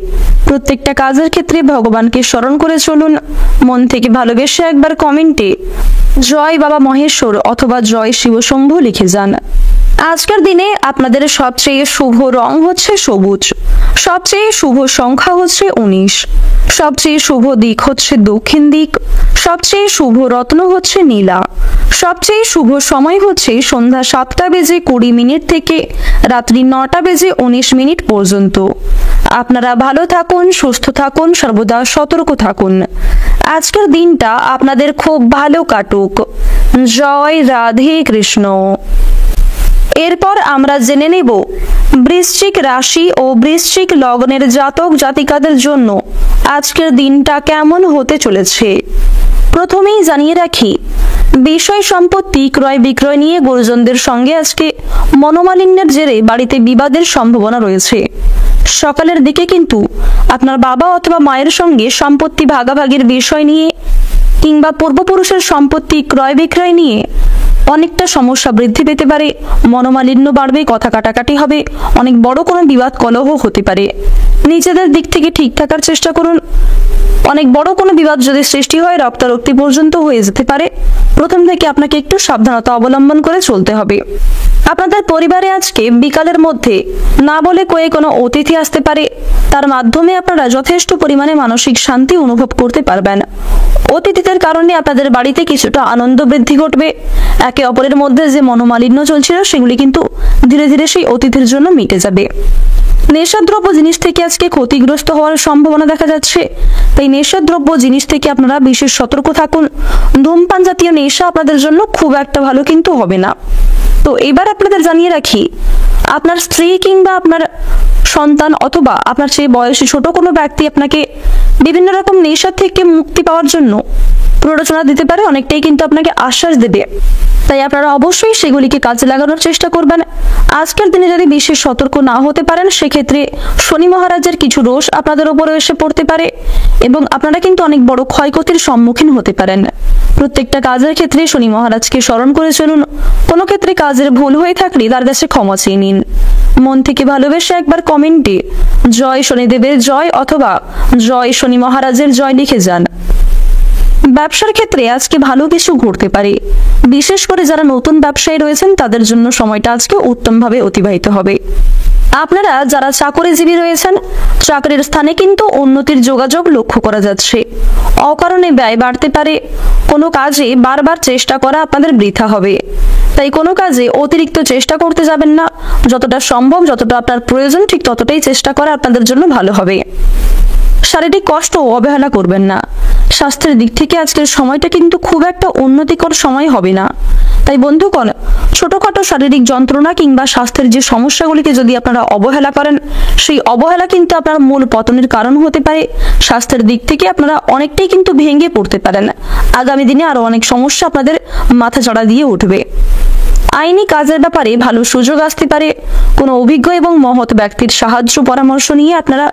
প্রত্যেকটা কাজের ক্ষেত্রে ভগবানকে স্মরণ করে চলুন। মন থেকে ভালোবেসে একবার কমেন্টে জয় বাবা মহেশ্বর অথবা জয় শিবশম্ভু লিখে যান। আজকের দিনে আপনাদের সবচেয়ে শুভ রং হচ্ছে সবুজ, সবচেয়ে শুভ সংখ্যা হচ্ছে 19, সবচেয়ে শুভ দিক হচ্ছে দক্ষিণ দিক, সবচেয়ে শুভ রত্ন হচ্ছে নীলা, সবচেয়ে শুভ সময় হচ্ছে সন্ধ্যা 7:20 থেকে রাত্রি 9:19 পর্যন্ত। আপনারা ভালো থাকুন, সুস্থ থাকুন, সর্বদা সতর্ক থাকুন। আজকের দিনটা আপনাদের খুব ভালো কাটুক। জয় রাধে কৃষ্ণ। এরপর আমরা জেনে নেব বৃশ্চিক রাশি ও বৃশ্চিক লগ্নের জাতক জাতিকাদের জন্য আজকের দিনটা কেমন হতে চলেছে। প্রথমেই জানিয়ে রাখি, বিষয় সম্পত্তি ক্রয় বিক্রয় নিয়ে গুরুজনদের সঙ্গে আজকে মনোমালিন্যের জেরে বাড়িতে বিবাদের সম্ভাবনা রয়েছে। সকালের দিকে কিন্তু আপনার বাবা অথবা মায়ের সঙ্গে সম্পত্তি ভাগাভাগির বিষয় নিয়ে কিংবা পূর্বপুরুষের সম্পত্তি ক্রয় বিক্রয় নিয়ে অনেকটা সমস্যা বৃদ্ধি পেতে পারে। মনোমালিন্য বাড়বে, কথা কাটাকাটি হবে, অনেক বড় কোনো বিবাদ কলহ হতে পারে। নিজেদের দিক থেকে ঠিক থাকার চেষ্টা করুন। অনেক বড় কোনো বিবাদ যদি সৃষ্টি হয় রক্তারক্তি পর্যন্ত হয়ে যেতে পারে। প্রথম থেকে আপনাকে একটু সাবধানতা অবলম্বন করে চলতে হবে। আপনাদের পরিবারে আজকে বিকালের মধ্যে না বলে কয়ে কোনো অতিথি আসতে পারে। তার মাধ্যমে আপনারা যথেষ্ট পরিমাণে মানসিক শান্তি অনুভব করতে পারবেন। অতিথিদের কারণে আপনাদের বাড়িতে কিছুটা আনন্দ বৃদ্ধি ঘটবে। একে অপরের মধ্যে যে মনোমালিন্য চলছিল সেগুলি কিন্তু ধীরে ধীরে সেই অতিথির জন্য মিটে যাবে। নেশাদ্রব্য জিনিস থেকে আজকে ক্ষতিগ্রস্ত হওয়ার সম্ভাবনা দেখা যাচ্ছে, তাই নেশাদ্রব্য জিনিস থেকে আপনারা বিশেষ সতর্ক থাকুন। ধূমপান জাতীয় নেশা আপনাদের জন্য খুব একটা ভালো কিন্তু হবে না। তো এবার আপনাদের জানিয়ে রাখি, আপনার স্ত্রী কিংবা আপনার সন্তান অথবা আপনার চেয়ে বয়সী ছোট কোনো ব্যক্তি আপনাকে বিভিন্ন রকম নেশা থেকে মুক্তি পাওয়ার জন্য প্ররোচনা দিতে পারে, অনেকটাই কিন্তু আপনাকে আশ্বাস দেবে। তাই আপনারা অবশ্যই সেগুলিকে কাজে লাগানোর চেষ্টা করবেন। আজকের দিনে যদি বিশেষ সতর্ক না হতে পারেন, সেক্ষেত্রে শনি মহারাজের কিছু রোষ আপনাদের উপরে এসে পড়তে পারে এবং আপনারা কিন্তু অনেক বড় ক্ষয়ক্ষতির সম্মুখীন হতে পারেন। প্রত্যেকটা কাজের ক্ষেত্রে শনি মহারাজকে স্মরণ করে চলুন। কোনো ক্ষেত্রে কাজের ভুল হয়ে থাকলে তার কাছে ক্ষমা চেয়ে নিন। মন থেকে ভালোবেসে একবার কমেন্টে জয় শনিদেবের জয় অথবা জয় শনি মহারাজের জয় লিখে যান। ব্যবসার ক্ষেত্রে আজকে ভালো কিছু ঘটতে পারে। বিশেষ করে যারা নতুন ব্যবসায়ী রয়েছেন তাদের জন্য সময়টা আজকে উত্তমভাবে অতিবাহিত হবে। আপনারা যারা চাকরিজীবী রয়েছেন, চাকরির স্থানে কিন্তু উন্নতির যোগাযোগ লক্ষ্য করা যাচ্ছে। অকারণে ব্যয় বাড়তে পারে। কোনো কাজে বারবার চেষ্টা করা আপনাদের বৃথা হবে। তাই কোনো কাজে অতিরিক্ত চেষ্টা করতে যাবেন না। যতটা সম্ভব, যতটা আপনার প্রয়োজন, ঠিক ততটাই চেষ্টা করা আপনাদের জন্য ভালো হবে। শারীরিক কষ্ট অবহেলা করবেন না। স্বাস্থ্যের দিক থেকে আজকের সময়টা কিন্তু খুব একটা উন্নতিকর সময় হবে না। তাই বন্ধুগণ, ছোটখাটো শারীরিক যন্ত্রণা কিংবা স্বাস্থ্যের যে সমস্যাগুলিকে যদি আপনারা অবহেলা করেন, সেই অবহেলা কিন্তু আপনার মূল পতনের কারণ হতে পারে। স্বাস্থ্যের দিক থেকে আপনারা অনেকটাই কিন্তু ভেঙে পড়তে পারেন। আগামী দিনে আরো অনেক সমস্যা আপনাদের মাথাচাড়া দিয়ে উঠবে। আইনি কাজের ব্যাপারে ভালো সুযোগ আসতে পারে। কোনো অভিজ্ঞ এবং মহৎ ব্যক্তির সাহায্য পরামর্শ নিয়ে আপনারা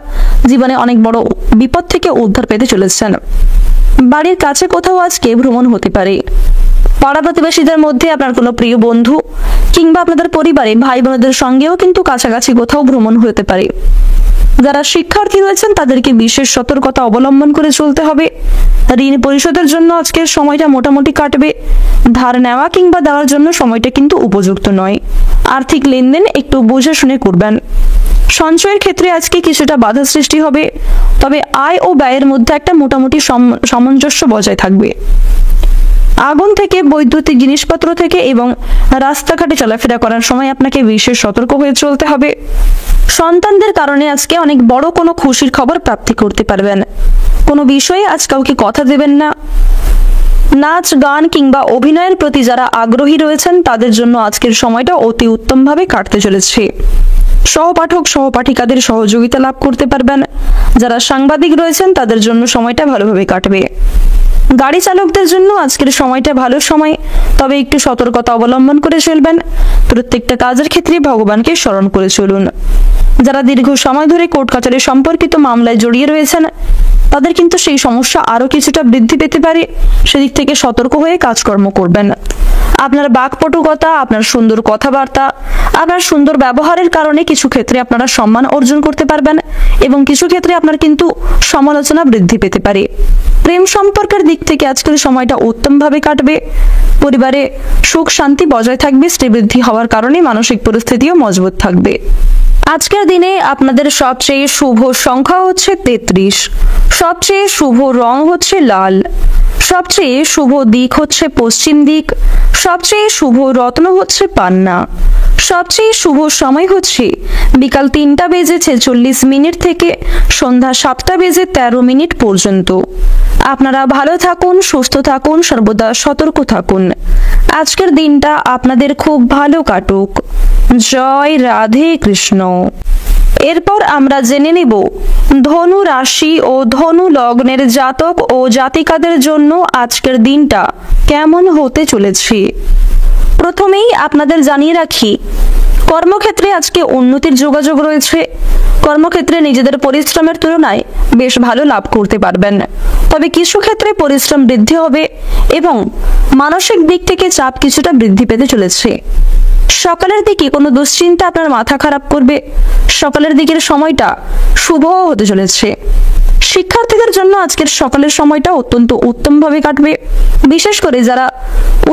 জীবনে অনেক বড় বিপদ থেকে উদ্ধার পেতে চলেছেন। বাড়ির কাছে কোথাও আজকে ভ্রমণ হতে পারে। পাড়া প্রতিবেশীদের মধ্যে আপনার কোনো প্রিয় বন্ধু কিংবা আপনাদের পরিবারে ভাই বোনদের সঙ্গেও কিন্তু কাছাকাছি কোথাও ভ্রমণ হতে পারে। যারা শিক্ষার্থী রয়েছেন তাদেরকে বিশেষ সতর্কতা অবলম্বন করে চলতে হবে। ঋণ পরিশোধের জন্য আজকের সময়টা মোটামুটি কাটবে। ধার নেওয়া কিংবা দেওয়ার জন্য সময়টা কিন্তু উপযুক্ত নয়। আর্থিক লেনদেন একটু বুঝে শুনে করবেন। সঞ্চয়ের ক্ষেত্রে আজকে কিছুটা বাধা সৃষ্টি হবে, তবে আয় ও ব্যয়ের মধ্যে একটা মোটামুটি সামঞ্জস্য বজায় থাকবে। আগুন থেকে, বৈদ্যুতিক জিনিসপত্র থেকে এবং রাস্তাঘাটে চলাফেরা করার সময় আপনাকে বিশেষ সতর্ক হয়ে চলতে হবে। সন্তানদের কারণে আজকে অনেক বড় কোনো খুশির খবর প্রাপ্তি করতে পারবেন। কোনো বিষয়ে আজ কাউকে কথা দেবেন না। নাচ, গান কিংবা অভিনয়ের প্রতি যারা আগ্রহী রয়েছেন তাদের জন্য আজকের সময়টা অতি উত্তমভাবে কাটতে চলেছে। সহপাঠক সহপাঠিকাদের সহযোগিতা লাভ করতে পারবেন। যারা সাংবাদিক রয়েছেন তাদের জন্য সময়টা ভালোভাবে কাটবে। গাড়ি চালকদের জন্য আজকের সময়টা ভালো সময়, তবে একটু সতর্কতা অবলম্বন করে চলবেন। প্রত্যেকটা কাজের ক্ষেত্রে ভগবানকে স্মরণ করে চলুন। যারা দীর্ঘ সময় ধরে কোর্ট কাচারি সম্পর্কিত মামলায় জড়িয়ে রয়েছেন তাদের কিন্তু সেই সমস্যা আরো কিছুটা বৃদ্ধি পেতে পারে। সেদিক থেকে সতর্ক হয়ে কাজকর্ম করবেন। আপনার বাকপটুকতা, আপনার সুন্দর কথাবার্তা, আপনার সুন্দর ব্যবহারের কারণে কিছু ক্ষেত্রে আপনারা সম্মান অর্জন করতে পারবেন এবং কিছু ক্ষেত্রে আপনার কিন্তু সমালোচনা বৃদ্ধি পেতে পারে। প্রেম সম্পর্কের দিক থেকে আজকের সময়টা উত্তমভাবে কাটবে। পরিবারে সুখ শান্তি বজায় থাকবে। শ্রীবৃদ্ধি হওয়ার কারণে মানসিক পরিস্থিতিও মজবুত থাকবে। আজকের দিনে আপনাদের সবচেয়ে শুভ সংখ্যা হচ্ছে 33, সবচেয়ে শুভ রং হচ্ছে লাল, সবচেয়ে শুভ দিক হচ্ছে পশ্চিম দিক, সবচেয়ে শুভ রত্ন হচ্ছে পান্না, সবচেয়ে শুভ সময় হচ্ছে বিকাল 3:46 থেকে সন্ধ্যা 7:13 পর্যন্ত। আপনারা ভালো থাকুন, সুস্থ থাকুন, সর্বদা সতর্ক থাকুন। আজকের দিনটা আপনাদের খুব ভালো কাটুক। জয় রাধে কৃষ্ণ। এরপর আমরা জেনে নেব ধনু রাশি ও ধনু লগ্নের জাতক ও জাতিকাদের জন্য আজকের দিনটা কেমন হতে চলেছে। প্রথমেই আপনাদের জানিয়ে রাখি, কর্মক্ষেত্রে আজকে উন্নতির যোগাযোগ রয়েছে। কর্মক্ষেত্রে নিজেদের পরিশ্রমের তুলনায় বেশ ভালো লাভ করতে পারবেন, তবে কিছু ক্ষেত্রে পরিশ্রম বৃদ্ধি হবে এবং মানসিক দিক থেকে চাপ কিছুটা বৃদ্ধি পেতে চলেছে। সকালের দিকে কোনো দুশ্চিন্তা আপনার মাথা খারাপ করবে। সকালের দিকের সময়টা শুভ হতে চলেছে। শিক্ষার্থীদের জন্য আজকের সকালের সময়টা অত্যন্ত উত্তমভাবে কাটবে। বিশেষ করে যারা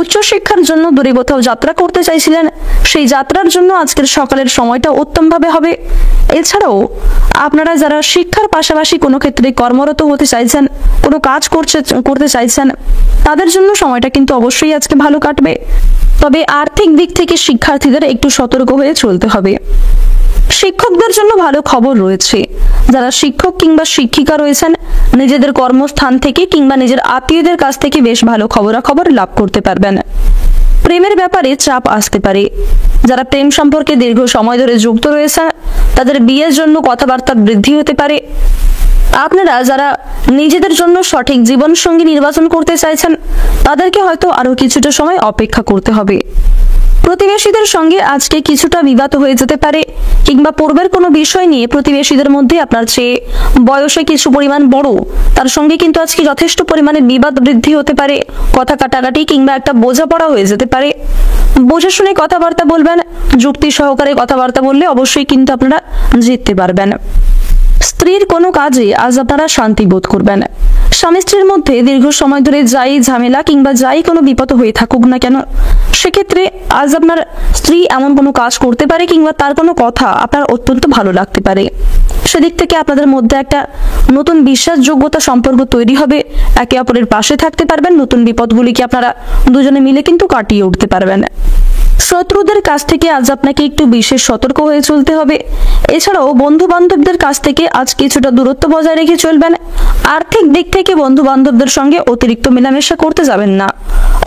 উচ্চশিক্ষার জন্য দূরে কোথাও যাত্রা করতে চাইছিলেন, সেই যাত্রার জন্য আজকের সকালের সময়টা উত্তমভাবে হবে। এছাড়াও আপনারা যারা শিক্ষার পাশাপাশি কোনো ক্ষেত্রে কর্মরত হতে চাইছেন, কোনো কাজ করতে চাইছেন, তাদের জন্য সময়টা কিন্তু অবশ্যই আজকে ভালো কাটবে। তবে আর্থিক দিক থেকে শিক্ষার্থীদের একটু সতর্ক হয়ে চলতে হবে। শিক্ষকদের জন্য ভালো খবর রয়েছে। যারা শিক্ষক কিংবা শিক্ষিকা রয়েছেন, নিজেদের কর্মস্থান থেকে কিংবা নিজের আত্মীয়দের কাছ থেকে বেশ ভালো খবরাখবর লাভ করতে পারবেন। প্রেমের ব্যাপারে চাপ আসতে পারে। যারা প্রেম সম্পর্কে দীর্ঘ সময় ধরে যুক্ত রয়েছে তাদের বিয়ের জন্য কথাবার্তার বৃদ্ধি হতে পারে। আপনারা যারা নিজেদের জন্য সঠিক জীবনসঙ্গী নির্বাচন করতে চাইছেন তাদেরকে হয়তো আরো কিছুটা সময় অপেক্ষা করতে হবে। প্রতিবেশীদের সঙ্গে আজকে কিছুটা বিবাদ হয়ে যেতে পারে, কিংবা পূর্বের কোনো বিষয় নিয়ে প্রতিবেশীদের মধ্যে আপনার চেয়ে বয়সে কিছু পরিমাণ বড় তার সঙ্গে কিন্তু আজকে যথেষ্ট পরিমাণে বিবাদ বৃদ্ধি হতে পারে, কথা কাটাকাটি কিংবা একটা বোঝাপড়া হয়ে যেতে পারে। বুঝে শুনে কথাবার্তা বলবেন, যুক্তি সহকারে কথাবার্তা বললে অবশ্যই কিন্তু আপনারা জিততে পারবেন। স্ত্রীর কোনো কাজে আজ আপনারা শান্তি বোধ করবেন। স্বামী স্ত্রীর মধ্যে দীর্ঘ সময় ধরে যাই ঝামেলা কিংবা যাই কোনো বিপদ হয়ে থাকুক না কেন, সেক্ষেত্রে আজ আপনার স্ত্রী এমন কোনো কাজ করতে পারে কিংবা তার কোনো কথা আপনার অত্যন্ত ভালো লাগতে পারে। সেদিক থেকে আপনাদের মধ্যে একটা নতুন বিশ্বাসযোগ্যতা সম্পর্ক তৈরি হবে, একে অপরের পাশে থাকতে পারবেন, নতুন বিপদগুলিকে আপনারা দুজনে মিলে কিন্তু কাটিয়ে উঠতে পারবেন। শত্রুদের কাছ থেকে আজ আপনাকে একটু বিশেষ সতর্ক হয়ে চলতে হবে। এছাড়াও বন্ধু বান্ধবদের কাছ থেকে আজ কিছুটা দূরত্ব বজায় রেখে চলবেন। আর্থিক দিক থেকে বন্ধু বান্ধবদের সঙ্গে অতিরিক্ত মেলামেশা করতে যাবেন না,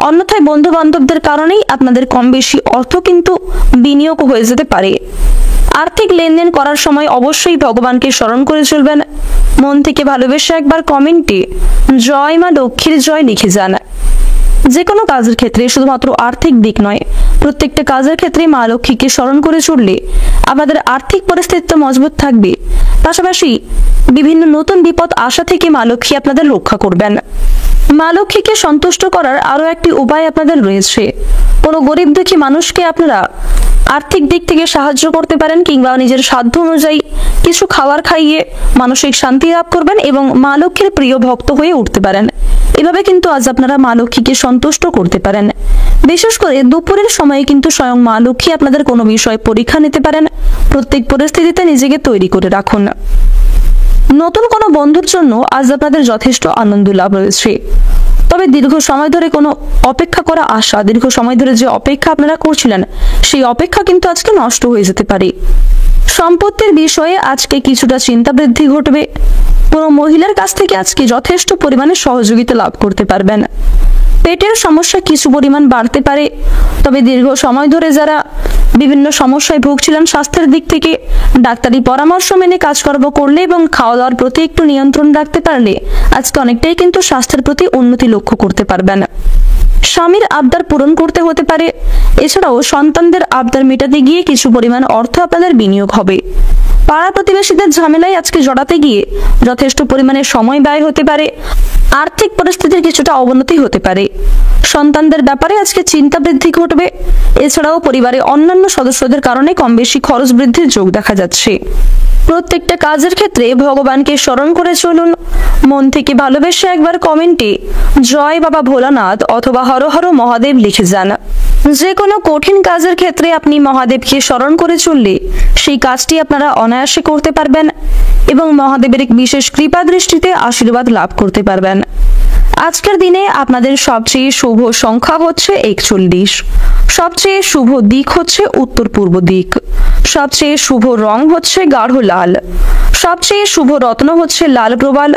অন্যথায় বন্ধু বান্ধবদের কারণেই আপনাদের কম বেশি অর্থ কিন্তু বিনিয়োগ হয়ে যেতে পারে। আর্থিক লেনদেন করার সময় অবশ্যই ভগবানকে স্মরণ করে চলবেন। মন থেকে ভালোবেসে একবার কমেন্টে জয় মা লক্ষ্মীর জয় লিখে যান। যে কোনো কাজের ক্ষেত্রে শুধুমাত্র আর্থিক দিক নয়, প্রত্যেকটা কাজের ক্ষেত্রে মা লক্ষ্মীকে স্মরণ করে চললে আপনাদের আর্থিক পরিস্থিতি তো মজবুত থাকবে, পাশাপাশি বিভিন্ন নতুন বিপদ আসা থেকে মা লক্ষ্মী আপনাদের রক্ষা করবেন। মা লক্ষ্মীকে সন্তুষ্ট করার আরো একটি উপায় আপনাদের রয়েছে। কোনো গরিব দুঃখী মানুষকে আপনারা আর্থিক দিক থেকে সাহায্য করতে পারেন, কিংবা নিজের সাধ্য অনুযায়ী কিছু খাবার খাইয়ে মানসিক শান্তি লাভ করবেন এবং মা লক্ষ্মীর প্রিয় ভক্ত হয়ে উঠতে পারেন। এভাবে কিন্তু আজ আপনারা মা লক্ষ্মীকে সন্তুষ্ট করতে পারেন। বিশেষ করে দুপুরের সময়ে কিন্তু স্বয়ং মা লক্ষ্মী আপনাদের কোনো বিষয়ে পরীক্ষা নিতে পারেন। প্রত্যেক পরিস্থিতিতে নিজেকে তৈরি করে রাখুন। নতুন কোনো বন্ধুর জন্য আজ আপনাদের যথেষ্ট আনন্দ লাভ রয়েছে, তবে দীর্ঘ সময় ধরে কোনো অপেক্ষা করা আশা, দীর্ঘ সময় ধরে যে অপেক্ষা আপনারা করছিলেন সেই অপেক্ষা কিন্তু আজকে নষ্ট হয়ে যেতে পারে। সম্পত্তির বিষয়ে আজকে কিছুটা চিন্তা বৃদ্ধি ঘটবে। কোনো মহিলার কাছ থেকে আজকে যথেষ্ট পরিমাণে সহযোগিতা লাভ করতে পারবেন। পেটের সমস্যা কিছু পরিমাণ বাড়তে পারে, তবে দীর্ঘ সময় ধরে যারা বিভিন্ন সমস্যায় ভুগছিলেন স্বাস্থ্যের দিক থেকে, ডাক্তারি পরামর্শ মেনে কাজকর্ম করলে এবং খাওয়া দাওয়ার প্রতি একটু নিয়ন্ত্রণ রাখতে পারলে আজকে অনেকটাই কিন্তু স্বাস্থ্যের প্রতি উন্নতি লক্ষ্য করতে পারবেন। স্বামীর আবদার পূরণ করতে হতে পারে। এছাড়াও সন্তানদের আবদার মেটাতে গিয়ে কিছু পরিমাণ অর্থ আপনাদের বিনিয়োগ হবে। পাড়া প্রতিবেশীদের ঝামেলায় আজকে জড়াতে গিয়ে যথেষ্ট পরিমাণে সময় ব্যয় হতে পারে। আর্থিক পরিস্থিতির কিছুটা অবনতি হতে পারে। সন্তানদের ব্যাপারে আজকে চিন্তা বৃদ্ধি ঘটবে। এছাড়াও পরিবারে অন্যান্য সদস্যদের কারণে কম বেশি খরচ বৃদ্ধির যোগ দেখা যাচ্ছে। প্রত্যেকটা কাজের ক্ষেত্রে ভগবানকে স্মরণ করে চলুন। মন থেকে ভালোবেসে একবার কমেন্টে জয় বাবা ভোলানাথ অথবা হর হর মহাদেব লিখে যান। যে কোনো কঠিন কাজের ক্ষেত্রে আপনি মহাদেবকে স্মরণ করে চললে সেই কাজটি আপনারা অনায়াসে করতে পারবেন এবং মহাদেবের এক বিশেষ কৃপা দৃষ্টিতে আশীর্বাদ লাভ করতে পারবেন। আজকের দিনে আপনাদের সবচেয়ে শুভ সংখ্যা হচ্ছে 41, সবচেয়ে শুভ দিক হচ্ছে উত্তর পূর্ব দিক, সবচেয়ে শুভ রং হচ্ছে গাঢ় লাল, সবচেয়ে শুভ রত্ন হচ্ছে লাল প্রবাল,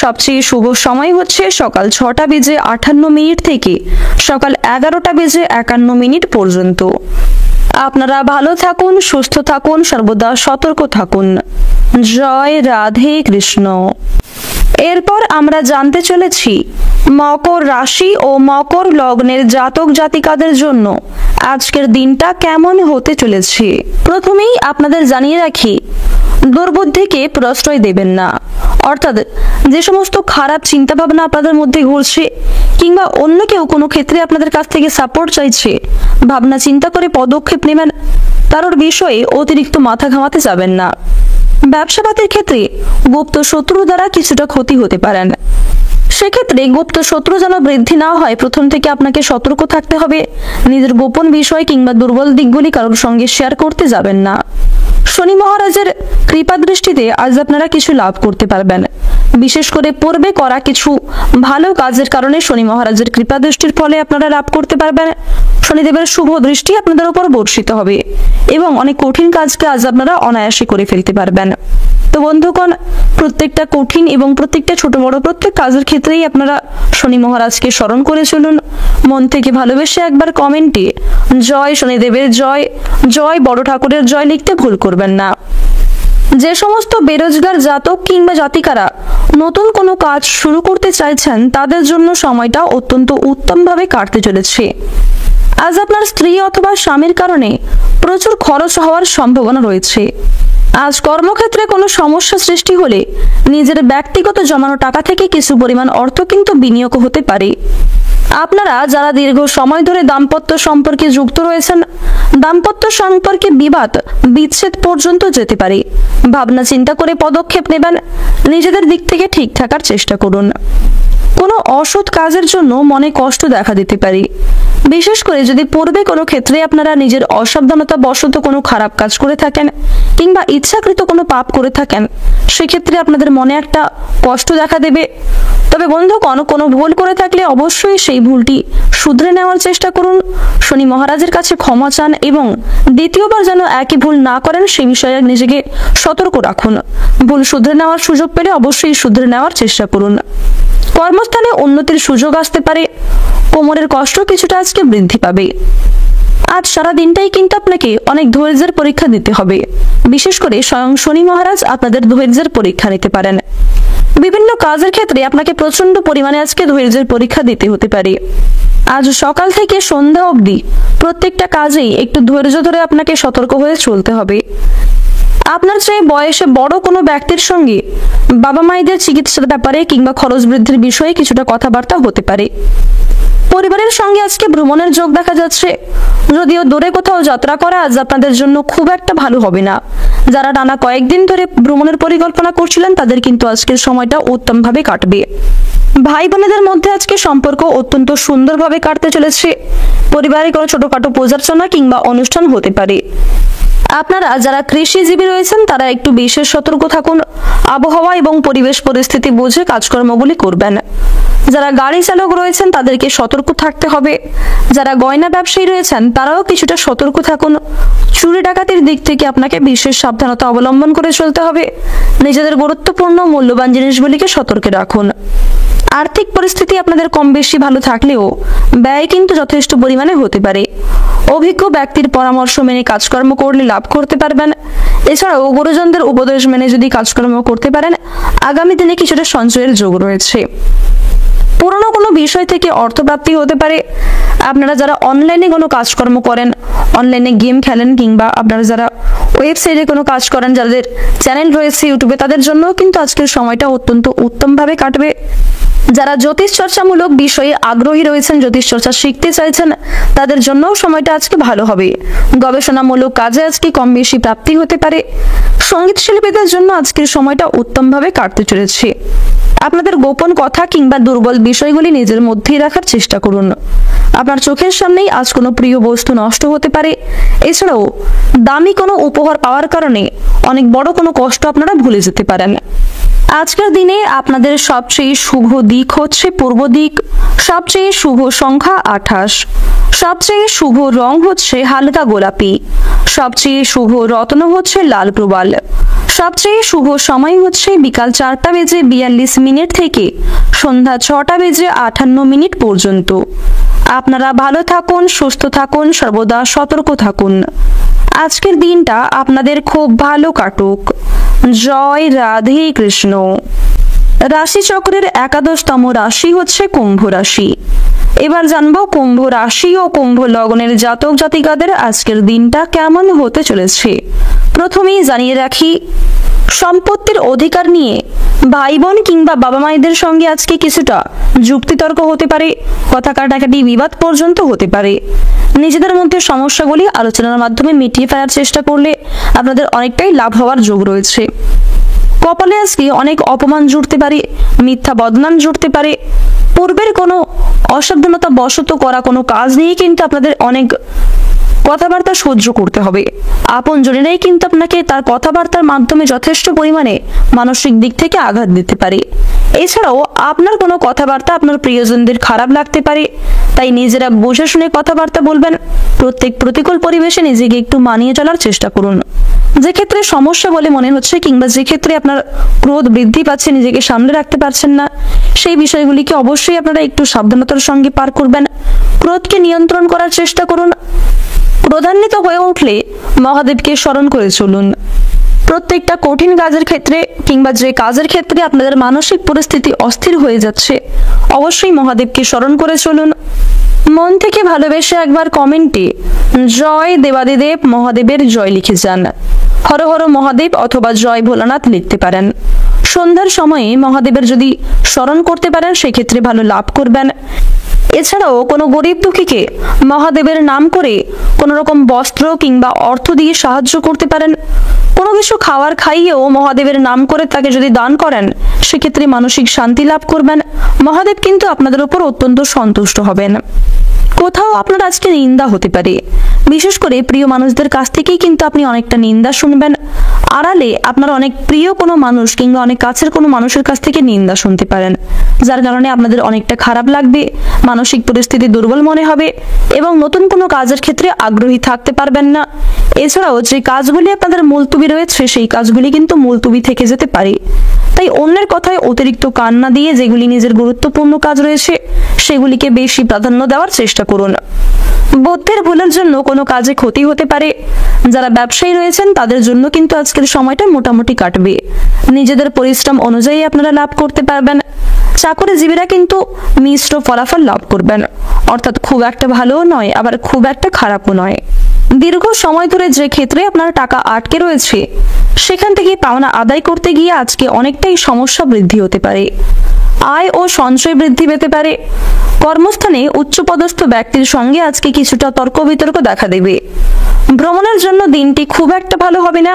সবচেয়ে শুভ সময় হচ্ছে সকাল 6:58 থেকে সকাল 11:51 পর্যন্ত। আপনারা ভালো থাকুন, সুস্থ থাকুন, সর্বদা সতর্ক থাকুন। জয় রাধে কৃষ্ণ। এরপর আমরা জানতে চলেছি মকর রাশি ও মকর লগ্নের জাতক জাতিকাদের জন্য আজকের দিনটা কেমন হতে চলেছে। প্রথমেই আপনাদের জানিয়ে রাখি, দুর্বুদ্ধিকে প্রশ্রয় দেবেন না। অর্থাৎ যে সমস্ত খারাপ চিন্তা ভাবনা আপনাদের মধ্যে ঘুরছে কিংবা অন্য কেউ কোনো ক্ষেত্রে আপনাদের কাছ থেকে সাপোর্ট চাইছে, ভাবনা চিন্তা করে পদক্ষেপ নেবেন। কারোর বিষয়ে অতিরিক্ত মাথা ঘামাতে যাবেন না। ব্যবসাপাতির ক্ষেত্রে গুপ্ত শত্রু দ্বারা কিছুটা ক্ষতি হতে পারেন। সেক্ষেত্রে গুপ্ত শত্রু যেন বৃদ্ধি না হয় প্রথম থেকে আপনাকে সতর্ক থাকতে হবে। নিজের গোপন বিষয় কিংবা দুর্বল দিকগুলি কারোর সঙ্গে শেয়ার করতে যাবেন না। শনি মহারাজের কৃপা দৃষ্টিতে আজ আপনারা কিছু লাভ করতে পারবেন। বিশেষ করে পূর্বে করা কিছু ভালো কাজের কারণে শনি মহারাজের কৃপা দৃষ্টির ফলে আপনারা লাভ করতে পারবেন। শনিদেবের শুভ দৃষ্টি আপনাদের উপর বর্ষিত হবে এবং অনেক কঠিন কাজকে আজ আপনারা অনায়াসে করে ফেলতে পারবেন। তো বন্ধুগণ, প্রত্যেকটা কঠিন এবং প্রত্যেকটা ছোট বড় প্রত্যেক কাজের ক্ষেত্রেই আপনারা শনি মহারাজকে স্মরণ করে চলুন। মন থেকে ভালোবেসে একবার কমেন্টে জয় শনিদেবের জয়, জয় বড় ঠাকুরের জয় লিখতে ভুল করবেন না। যে সমস্ত বেরোজগার জাতক কিংবা জাতিকারা নতুন কোনো কাজ শুরু করতে চাইছেন তাদের জন্য সময়টা অত্যন্ত উত্তমভাবে কাটতে চলেছে। আজ আপনার স্ত্রী অথবা স্বামীর কারণে প্রচুর খরচ হওয়ার সম্ভাবনা রয়েছে। আজ কর্মক্ষেত্রে কোনো সমস্যা সৃষ্টি হলে নিজের ব্যক্তিগত জমানো টাকা থেকে কিছু পরিমাণ অর্থ কিন্তু বিনিয়োগ হতে পারে। আপনারা যারা দীর্ঘ সময় ধরে দাম্পত্য সম্পর্কে যুক্ত রয়েছেন, দাম্পত্য সম্পর্কে বিবাদ বিচ্ছেদ পর্যন্ত যেতে পারে। ভাবনা চিন্তা করে পদক্ষেপ নেবেন, নিজেদের দিক থেকে ঠিক থাকার চেষ্টা করুন। কোনো অসৎ কাজের জন্য মনে কষ্ট দেখা দিতে পারে, বিশেষ করে যদি পূর্বে কোনো ক্ষেত্রে আপনারা নিজের অসাবধানতা বশত কোনো খারাপ কাজ করে থাকেন কিংবা ইচ্ছাকৃত কোনো পাপ করে থাকেন, সেক্ষেত্রে আপনাদের মনে একটা কষ্ট দেখা দেবে। তবে বন্ধুগণ, কোনো ভুল করে থাকলে অবশ্যই সেই ভুলটি শুধরে নেওয়ার চেষ্টা করুন। শনি মহারাজের কাছে ক্ষমা চান এবং দ্বিতীয়বার যেন একই ভুল না করেন সেই বিষয়ে নিজেকে সতর্ক রাখুন। ভুল শুধরে নেওয়ার সুযোগ পেলে অবশ্যই শুধরে নেওয়ার চেষ্টা করুন। কর্মস্থানে উন্নতির সুযোগ আসতে পারে। কোমরের কষ্ট কিছুটা আজকে বৃদ্ধি পাবে। আজ সারা দিনটাই কিন্তু আপনাকে অনেক ধৈর্যের পরীক্ষা দিতে হবে। বিশেষ করে স্বয়ং শনি মহারাজ আপনাদের ধৈর্যের পরীক্ষা নিতে পারেন। বিভিন্ন কাজের ক্ষেত্রে আপনাকে প্রচন্ড পরিমাণে আজকে ধৈর্যের পরীক্ষা দিতে হতে পারে। আজ সকাল থেকে সন্ধ্যা অবধি প্রত্যেকটা কাজেই একটু ধৈর্য ধরে আপনাকে সতর্ক হয়ে চলতে হবে। আপনার চেয়ে বয়সে বড় কোনো ব্যক্তির সঙ্গে বাবা মায়েদের চিকিৎসার ব্যাপারে কিংবা খরচ বৃদ্ধির বিষয়ে কিছুটা কথাবার্তা হতে পারে। পরিবারের সঙ্গে আজকে ভ্রমণের যোগ দেখা যাচ্ছে। যদিও দূরে কোথাও যাত্রা করা আজ আপনাদের জন্য খুব একটা ভালো হবে না। যারা টানা কয়েকদিন ধরে ভ্রমণের পরিকল্পনা করছিলেন তাদের কিন্তু আজকের সময়টা উত্তমভাবে কাটবে। ভাই বোনেদের মধ্যে আজকে সম্পর্ক অত্যন্ত সুন্দরভাবে কাটতে চলেছে। পরিবারে কোনো ছোটখাটো পূজার্চনা কিংবা অনুষ্ঠান হতে পারে। আপনারা যারা কৃষিজীবী রয়েছেন তারা একটু বিশেষ সতর্ক থাকুন। আবহাওয়া এবং পরিবেশ পরিস্থিতি বুঝে কাজকর্মগুলি করবেন। যারা গাড়ি চালক রয়েছেন তাদেরকে সতর্ক থাকতে হবে। যারা গয়না ব্যবসায়ী রয়েছেন তারাও কিছুটা সতর্ক থাকুন। চুরি ডাকাতির দিক থেকে আপনাকে বিশেষ সাবধানতা অবলম্বন করে চলতে হবে। নিজেদের গুরুত্বপূর্ণ মূল্যবান জিনিসগুলিকে সতর্কে রাখুন। আর্থিক পরিস্থিতি আপনাদের কম বেশি ভালো থাকলেও ব্যয় কিন্তু যথেষ্ট পরিমাণে হতে পারে। অভিজ্ঞ ব্যক্তির পরামর্শ মেনে কাজকর্ম করলে লাভ করতে পারবেন। এছাড়াও গুরুজনদের উপদেশ মেনে যদি কাজকর্ম করতে পারেন, আগামী দিনে কিছুটা সঞ্চয়ের যোগ রয়েছে। পুরনো কোনো বিষয় থেকে অর্থপ্রাপ্তি হতে পারে। আপনারা যারা অনলাইনে কোনো কাজকর্ম করেন, অনলাইনে গেম খেলেন কিংবা আপনারা যারা ওয়েবসাইটে কোনো কাজ করেন, যাদের চ্যানেল রয়েছে ইউটিউবে, তাদের জন্য কিন্তু আজকের সময়টা অত্যন্ত উত্তমভাবে কাটবে। যারা জ্যোতিষ চর্চামূলক বিষয়ে আগ্রহী রয়েছেন, জ্যোতিষ চর্চা শিখতে চাইছেন, তাদের জন্যও সময়টা আজকে ভালো হবে। গবেষণামূলক কাজে আজকে কম বেশি প্রাপ্তি হতে পারে। সঙ্গীত শিল্পীদের জন্য আজকের সময়টা উত্তমভাবে কাটতে চলেছে। আপনাদের গোপন কথা কিংবা দুর্বল বিষয়গুলি নিজের মধ্যেই রাখার চেষ্টা করুন। আপনার চোখের সামনেই আজ কোনো প্রিয় বস্তু নষ্ট হতে পারে। এছাড়াও দামি কোনো উপহার পাওয়ার কারণে অনেক বড় কোনো কষ্ট আপনারা ভুলে যেতে পারেন। আজকের দিনে আপনাদের সবচেয়ে শুভ দিক হচ্ছে পূর্ব দিক। সবচেয়ে শুভ সংখ্যা 28। সবচেয়ে শুভ রং হচ্ছে হালকা গোলাপি। সবচেয়ে শুভ রত্ন হচ্ছে লাল প্রবাল। সবচেয়ে শুভ সময় হচ্ছে বিকাল 4:42 থেকে সন্ধ্যা 6:58 পর্যন্ত। আপনারা ভালো থাকুন, সুস্থ থাকুন, সর্বদা সতর্ক থাকুন। আজকের দিনটা আপনাদের খুব ভালো কাটুক। জয় রাধে কৃষ্ণ। রাশিচক্রের 11তম রাশি হচ্ছে কুম্ভ রাশি। এবার জানবো কুম্ভ রাশি ও কুম্ভ লগ্নের জাতক জাতিকাদের আজকের দিনটা কেমন হতে চলেছে। প্রথমেই জানিয়ে রাখি, সম্পত্তির অধিকার নিয়ে ভাই বোন কিংবা বাবা মায়েদের সঙ্গে আজকে কিছুটা যুক্তিতর্ক হতে পারে। কথা কাটাকাটি বিবাদ পর্যন্ত হতে পারে। নিজেদের মধ্যে সমস্যাগুলি আলোচনার মাধ্যমে মিটিয়ে ফেলার চেষ্টা করলে আপনাদের অনেকটাই লাভ হওয়ার যোগ রয়েছে। কপালে আজকে অনেক অপমান জুড়তে পারে, মিথ্যা বদনাম জুড়তে পারে। পূর্বের কোনো অসাবধানতা বশত করা কোনো কাজ নিয়ে কিন্তু আপনাদের অনেক কথাবার্তা সহ্য করতে হবে। আপনজনেরাই কিন্তু আপনাকে তার কথাবার্তার মাধ্যমে যথেষ্ট পরিমাণে মানসিক দিক থেকে আঘাত দিতে পারে। এছাড়াও আপনার কোনো কথাবার্তা আপনার প্রিয়জনদের খারাপ লাগতে পারে। তাই নিজেরা বুঝে শুনে কথাবার্তা বলবেন। প্রত্যেক প্রতিকূল পরিবেশে নিজেকে একটু মানিয়ে চলার চেষ্টা করুন। যে ক্ষেত্রে সমস্যা বলে মনে হচ্ছে কিংবা যে ক্ষেত্রে আপনার ক্রোধ বৃদ্ধি পাচ্ছে, নিজেকে সামলে রাখতে পারছেন না, সেই বিষয়গুলিকে অবশ্যই আপনারা একটু সাবধানতার সঙ্গে পার করবেন। ক্রোধকে নিয়ন্ত্রণ করার চেষ্টা করুন। ক্রোধান্বিত হয়ে উঠলে মহাদেবকে স্মরণ করে চলুন। প্রত্যেকটা কঠিন কাজের ক্ষেত্রে কিংবা যে কাজের ক্ষেত্রে আপনাদের মানসিক পরিস্থিতি অস্থির হয়ে যাচ্ছে, অবশ্যই মহাদেবকে স্মরণ করে চলুন। মন থেকে ভালোবেসে একবার কমেন্টে জয় দেবাদিদেব মহাদেবের জয় লিখে যান। হর হর মহাদেব অথবা জয় ভোলানাথ লিখতে পারেন। সন্ধ্যার সময়ে মহাদেবের যদি স্মরণ করতে পারেন সেক্ষেত্রে ভালো লাভ করবেন। এছাড়াও কোনো গরিব দুঃখীকে মহাদেবের নাম করে কোনো রকম বস্ত্র কিংবা অর্থ দিয়ে সাহায্য করতে পারেন। কোনো কিছু খাওয়ার খাইয়েও মহাদেবের নাম করে তাকে যদি দান করেন সেক্ষেত্রে মানসিক শান্তি লাভ করবেন। মহাদেব কিন্তু আপনাদের উপর অত্যন্ত সন্তুষ্ট হবেন। কোথাও আপনার আজকে নিন্দা হতে পারে, বিশেষ করে প্রিয় মানুষদের কাছ থেকেই কিন্তু আপনি অনেকটা নিন্দা শুনবেন। আড়ালে আপনার অনেক প্রিয় কোনো মানুষ কিংবা অনেক কাছের কোনো মানুষের কাছ থেকে নিন্দা শুনতে পারেন, যার কারণে আপনাদের অনেকটা খারাপ লাগবে, মানসিক পরিস্থিতি দুর্বল মনে হবে এবং নতুন কোনো কাজের ক্ষেত্রে আগ্রহী থাকতে পারবেন না। এছাড়াও যে কাজগুলি আপনাদের মুলতুবি রয়েছে সেই কাজগুলি কিন্তু মুলতুবি থেকে যেতে পারে। তাই অন্যের কথায় অতিরিক্ত কান না দিয়ে যেগুলি নিজের গুরুত্বপূর্ণ কাজ রয়েছে সেগুলিকে বেশি প্রাধান্য দেওয়ার চেষ্টা করুন। বুদ্ধির ভুলের জন্য কোনো কাজে ক্ষতি হতে পারে। যারা ব্যবসায়ী রয়েছেন তাদের জন্য কিন্তু আজকের সময়টা মোটামুটি কাটবে। নিজেদের পরিশ্রম অনুযায়ী আপনারা লাভ করতে পারবেন। চাকরিজীবীরা কিন্তু মিশ্র ফলাফল লাভ করবেন, অর্থাৎ খুব একটা ভালোও নয় আবার খুব একটা খারাপও নয়। দীর্ঘ সময় ধরে যে ক্ষেত্রে আপনার টাকা আটকে রয়েছে সেখান থেকে পাওনা আদায় করতে গিয়ে আজকে অনেকটাই সমস্যা বৃদ্ধি হতে পারে। আয় ও সঞ্চয় বৃদ্ধি পেতে পারে। কর্মস্থানে উচ্চপদস্থ ব্যক্তির সঙ্গে আজকে কিছুটা তর্ক বিতর্ক দেখা দেবে। ভ্রমণের জন্য দিনটি খুব একটা ভালো হবে না,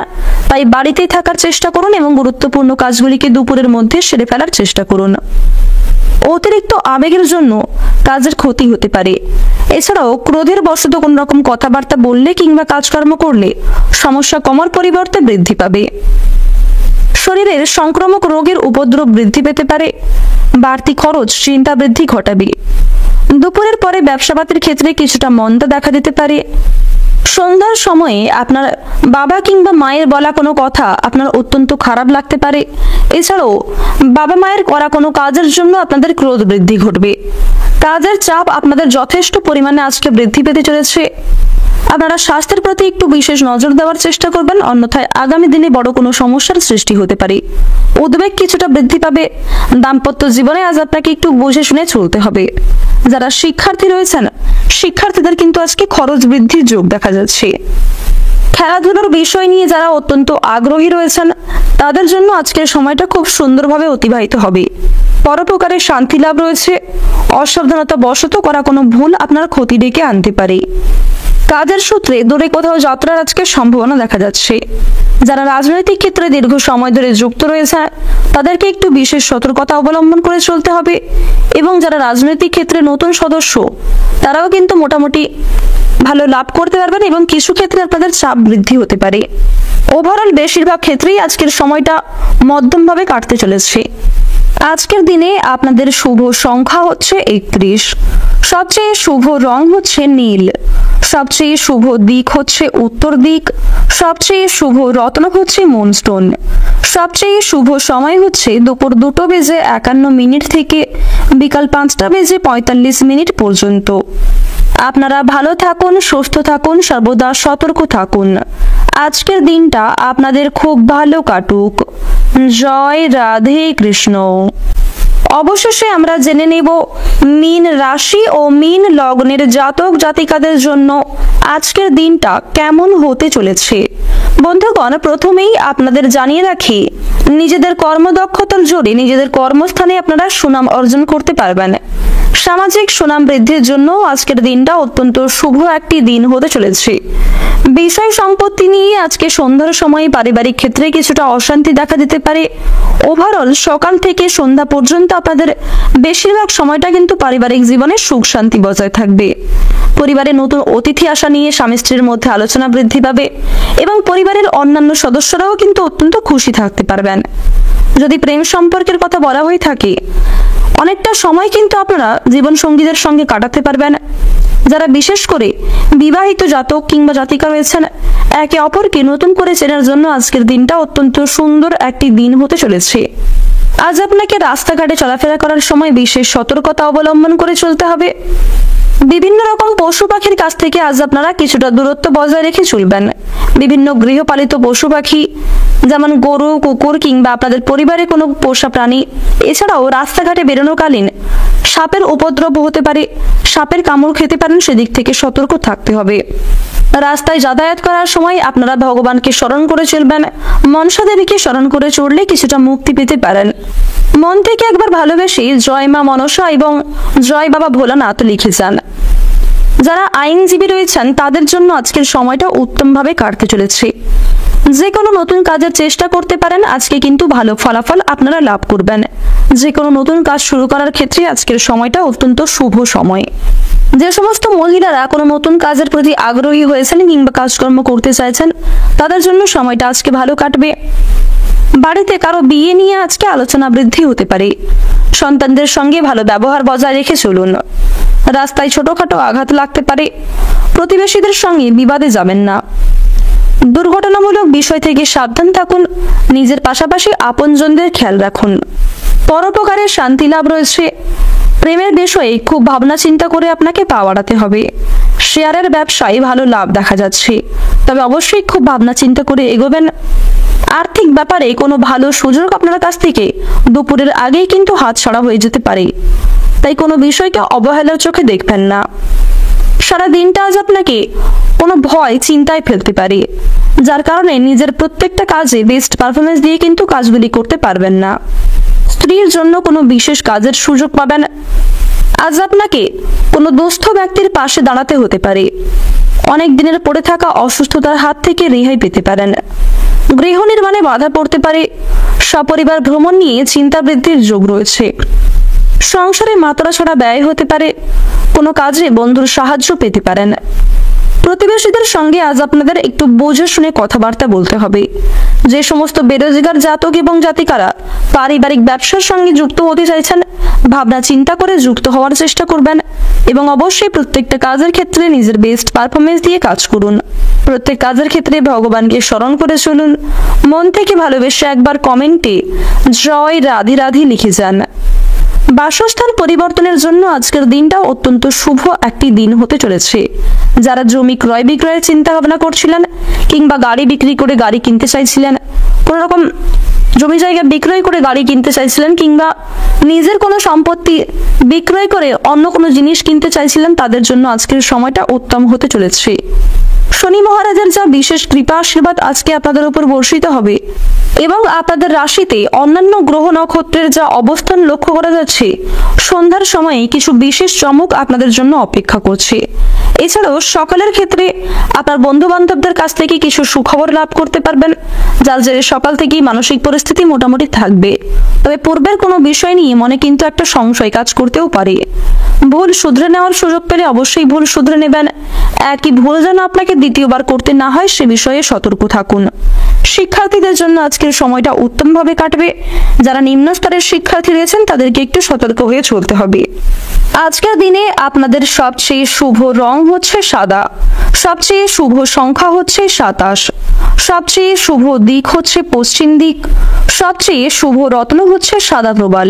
তাই বাড়িতেই থাকার চেষ্টা করুন এবং গুরুত্বপূর্ণ কাজগুলিকে দুপুরের মধ্যে সেরে ফেলার চেষ্টা করুন। অতিরিক্ত আবেগের জন্য কাজের ক্ষতি হতে পারে। এছাড়াও ক্রোধের বশত কোন রকম কথাবার্তা বললে কিংবা কাজকর্ম করলে সমস্যা কমার পরিবর্তে বৃদ্ধি পাবে। শরীরের সংক্রামক রোগের উপদ্রব বৃদ্ধি পেতে পারে। বাড়তি খরচ চিন্তা বৃদ্ধি ঘটাবে। দুপুরের পরে ব্যবসাপাতির ক্ষেত্রে কিছুটা মন্দা দেখা দিতে পারে। সন্ধ্যার সময়ে আপনার বাবা কিংবা মায়ের বলা কোনো কথা আপনার অত্যন্ত খারাপ লাগতে পারে। এছাড়াও বাবা মায়ের করা কোনো কাজের জন্য আপনাদের ক্রোধ বৃদ্ধি ঘটবে। কাজের চাপ আপনাদের যথেষ্ট পরিমাণে আজকে বৃদ্ধি পেতে চলেছে। আপনারা স্বাস্থ্যের প্রতি একটু বিশেষ নজর দেওয়ার চেষ্টা করবেন, অন্যথায় আগামী দিনে বড় কোনো সমস্যার সৃষ্টি হতে পারে। উদ্বেগ কিছুটা বৃদ্ধি পাবে। দাম্পত্য জীবনে আজ আপনাকে একটু বুঝে শুনে চলতে হবে। যারা শিক্ষার্থী রয়েছেন শিক্ষার্থীদের কিন্তু আজকে খরচ বৃদ্ধির যোগ দেখা যাচ্ছে। খেলাধুলার বিষয় নিয়ে যারা অত্যন্ত আগ্রহী রয়েছেন তাদের জন্য আজকের সময়টা খুব সুন্দরভাবে অতিবাহিত হবে। পরোপকারের শান্তি লাভ রয়েছে। অসাবধানতা বশত করা কোনো ভুল আপনার ক্ষতি ডেকে আনতে পারে। কাজের সূত্রে দূরে কোথাও যাত্রার আজকে সম্ভাবনা দেখা যাচ্ছে। যারা রাজনৈতিক ক্ষেত্রে দীর্ঘ সময় ধরে যুক্ত রয়েছে তাদেরকে একটু বিশেষ সতর্কতা অবলম্বন করে চলতে হবে এবং যারা রাজনৈতিক ক্ষেত্রে নতুন সদস্য তারাও কিন্তু মোটামুটি ভালো লাভ করতে পারবেন এবং কিছু ক্ষেত্রে আপনাদের চাপ বৃদ্ধি হতে পারে। ওভারঅল বেশিরভাগ ক্ষেত্রেই আজকের সময়টা মধ্যমভাবে কাটতে চলেছে। আজকের দিনে আপনাদের শুভ সংখ্যা হচ্ছে 31। সবচেয়ে শুভ রং হচ্ছে নীল। সবচেয়ে শুভ দিক হচ্ছে উত্তর দিক। সবচেয়ে শুভ রত্ন হচ্ছে মুনস্টোন। সবচেয়ে শুভ সময় হচ্ছে দুপুর 2:51 থেকে বিকাল 5:45 পর্যন্ত। আপনারা ভালো থাকুন, সুস্থ থাকুন, সর্বদা সতর্ক থাকুন। আজকের দিনটা আপনাদের খুব ভালো কাটুক। জয় রাধে কৃষ্ণ। অবশেষে আমরা জেনে নেব মীন রাশি ও মীন লগ্নের জাতক জাতিকাদের জন্য আজকের দিনটা কেমন হতে চলেছে। বন্ধুগণ, প্রথমেই আপনাদের জানিয়ে রাখি, নিজেদের কর্মদক্ষতার জোরে নিজেদের কর্মস্থানে আপনারা সুনাম অর্জন করতে পারবেন। সামাজিক সুনাম বৃদ্ধির জন্য আজকের দিনটা অত্যন্ত শুভ একটি দিন হতে চলেছে। বিষয় সম্পত্তি নিয়ে আজকে সন্ধ্যার সময় পারিবারিক ক্ষেত্রে কিছুটা অশান্তি দেখা দিতে পারে। ওভারঅল সকাল থেকে সন্ধ্যা পর্যন্ত আপনাদের বেশিরভাগ সময়টা কিন্তু পারিবারিক জীবনে সুখ শান্তি বজায় থাকবে। পরিবারে নতুন অতিথি আসা নিয়ে স্বামী স্ত্রীর মধ্যে আলোচনা বৃদ্ধি পাবে এবং পরিবারের অন্যান্য সদস্যরাও কিন্তু অত্যন্ত খুশি থাকতে পারবেন। যদি প্রেম সম্পর্কের কথা বলা হয়ে থাকে, অনেকটা সময় কিন্তু আপনারা জীবন সঙ্গীদের সঙ্গে কাটাতে পারবেন। যারা বিশেষ করে বিবাহিত জাতক কিংবা জাতিকা রয়েছেন, একে অপরকে নতুন করে চেনার জন্য আজকের দিনটা অত্যন্ত সুন্দর একটি দিন হতে চলেছে। আজ আপনাকে রাস্তাঘাটে চলাফেরা করার সময় বিশেষ সতর্কতা অবলম্বন করে চলতে হবে। বিভিন্ন রকম পশু পাখির কাছ থেকে আজ আপনারা কিছুটা দূরত্ব বজায় রেখে চলবেন। বিভিন্ন গৃহপালিত পশু পাখি যেমন গরু, কুকুর কিংবা আপনাদের পরিবারে কোনো পোষা প্রাণী, এছাড়াও রাস্তাঘাটে বেরোনোকালীন সাপের উপদ্রব হতে পারে, সাপের কামড় খেতে পারেন, সেদিক থেকে সতর্ক থাকতে হবে। রাস্তায় যাতায়াত করার সময় আপনারা ভগবানকে স্মরণ করে চলবেন। মনসা দেবীকে স্মরণ করে চললে কিছুটা মুক্তি পেতে পারেন। মন থেকে একবার ভালোবেসে জয় মা মনসা এবং জয় বাবা ভোলানাথ লিখে যান। যারা আইনজীবী রয়েছেন তাদের জন্য আজকের সময়টা উত্তমভাবে কাটতে চলেছে। যে কোনো নতুন কাজের চেষ্টা করতে পারেন, আজকে কিন্তু ভালো ফলাফল আপনারা লাভ করবেন। যে কোনো নতুন কাজ শুরু করার ক্ষেত্রে আজকের সময়টা অত্যন্ত শুভ সময়। যে সমস্ত মহিলারা কোনো নতুন কাজের প্রতি আগ্রহী হয়েছেন কিংবা কাজকর্ম করতে চাইছেন তাদের জন্য সময়টা আজকে ভালো কাটবে। বাড়িতে কারো বিয়ে নিয়ে আজকে আলোচনা বৃদ্ধি হতে পারে। সন্তানদের সঙ্গে ভালো ব্যবহার বজায় রেখে চলুন। রাস্তায় ছোটখাটো আঘাত লাগতে পারে। প্রতিবেশীদের সঙ্গে বিবাদে যাবেন না। দুর্ঘটনামূলক বিষয় থেকে সাবধান থাকুন। নিজের পাশাপাশি আপনজনদের খেয়াল রাখুন। পরোপকারের শান্তি লাভ রয়েছে। প্রেমের বিষয়ে খুব ভাবনা চিন্তা করে আপনাকে পা বাড়াতে হবে। শেয়ারের ব্যবসায় ভালো লাভ দেখা যাচ্ছে, তবে অবশ্যই খুব ভাবনা চিন্তা করে এগোবেন। আর্থিক ব্যাপারে কোনো ভালো সুযোগ আপনার কাছ থেকে দুপুরের আগেই কিন্তু হাতছাড়া হয়ে যেতে পারে, তাই কোনো বিষয়কে অবহেলার চোখে দেখবেন না। সারা দিনটা আজ আপনাকে কোনো ভয় চিন্তায় ফেলতে পারে, যার কারণে নিজের প্রত্যেকটা কাজে বেস্ট পারফরমেন্স দিয়ে কিন্তু কাজগুলি করতে পারবেন না। স্ত্রীর জন্য কোনো বিশেষ কাজের সুযোগ পাবেন। আজ আপনাকে কোনো দুস্থ ব্যক্তির পাশে দাঁড়াতে হতে পারে। অনেক দিনের পড়ে থাকা অসুস্থতার হাত থেকে রেহাই পেতে পারেন। গৃহ নির্মাণে বাধা পড়তে পারে। সপরিবার ভ্রমণ নিয়ে চিন্তা বৃদ্ধির যোগ রয়েছে। সংসারে মাত্রা ছাড়া ব্যয় হতে পারে। কোনো কাজে বন্ধুর সাহায্য পেতে পারেন। প্রতিবেশীদের সঙ্গে আজ আপনাদের একটু বুঝে শুনে কথাবার্তা বলতে হবে। যে সমস্ত বেরোজগার জাতক এবং জাতিকারা পারিবারিক ব্যবসার সঙ্গে যুক্ত হতে চাইছেন, ভাবনা চিন্তা করে যুক্ত হওয়ার চেষ্টা করবেন এবং অবশ্যই প্রত্যেকটা কাজের ক্ষেত্রে নিজের বেস্ট পারফরমেন্স দিয়ে কাজ করুন। প্রত্যেক কাজের ক্ষেত্রে ভগবানকে স্মরণ করে চলুন। মন থেকে ভালোবেসে একবার কমেন্টে জয় রাধে রাধে লিখে যান। বাসস্থান পরিবর্তনের জন্য আজকের দিনটা অত্যন্ত শুভ একটি দিন হতে চলেছে। যারা জমি ক্রয় বিক্রয়ের চিন্তা ভাবনা করছিলেন কিংবা গাড়ি বিক্রি করে গাড়ি কিনতে চাইছিলেন, কোনো রকম জমি জায়গা বিক্রয় করে গাড়ি কিনতে চাইছিলেন কিংবা নিজের কোনো সম্পত্তি বিক্রয় করে অন্য কোনো জিনিস কিনতে চাইছিলেন, তাদের জন্য আজকের সময়টা উত্তম হতে চলেছে। শনি মহারাজের যা বিশেষ কৃপা আশীর্বাদ আজকে আপনাদের উপর বর্ষিত হবে এবং আপনাদের রাশিতে অন্যান্য গ্রহ নক্ষত্রের যা অবস্থান লক্ষ্য করা যাচ্ছে, সন্ধ্যার সময়ে কিছু বিশেষ চমক আপনাদের জন্য অপেক্ষা করছে। এছাড়াও সকালের ক্ষেত্রে আপনার বন্ধু বান্ধবদের কাছ থেকে কিছু সুখবর লাভ করতে পারবেন, যার জেরে সকাল থেকেই মানসিক পরিস্থিতি মোটামুটি থাকবে। তবে পূর্বের কোনো বিষয় নিয়ে মনে কিন্তু একটা সংশয় কাজ করতেও পারে। ভুল শুধরে নেওয়ার সুযোগ পেলে অবশ্যই ভুল শুধরে নেবেন। একই ভুল যেন আপনাকে দ্বিতীয়বার করতে না হয় সে বিষয়ে সতর্ক থাকুন। শিক্ষার্থীদের জন্য আজকের সময়টা উত্তমভাবে কাটবে। যারা নিম্ন স্তরের শিক্ষার্থী রয়েছেন তাদেরকে একটু সতর্ক হয়ে চলতে হবে। আজকের দিনে আপনাদের সবচেয়ে শুভ রং হচ্ছে সাদা, সবচেয়ে শুভ সংখ্যা হচ্ছে 27, সবচেয়ে শুভ দিক হচ্ছে পশ্চিম দিক, সবচেয়ে শুভ রত্ন হচ্ছে সাদা প্রবাল,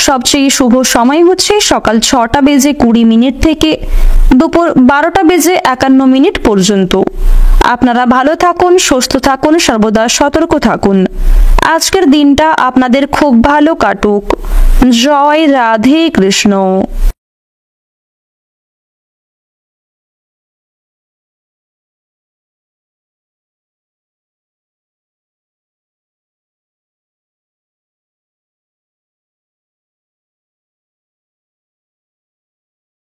সবচেয়ে শুভ সময় হচ্ছে সকাল 6টা বেজে 20 মিনিট থেকে দুপুর 12টা বেজে 51 মিনিট পর্যন্ত। আপনারা ভালো থাকুন, সুস্থ থাকুন, সর্বদা সতর্ক থাকুন। আজকের দিনটা আপনাদের খুব ভালো কাটুক। জয় রাধে কৃষ্ণ।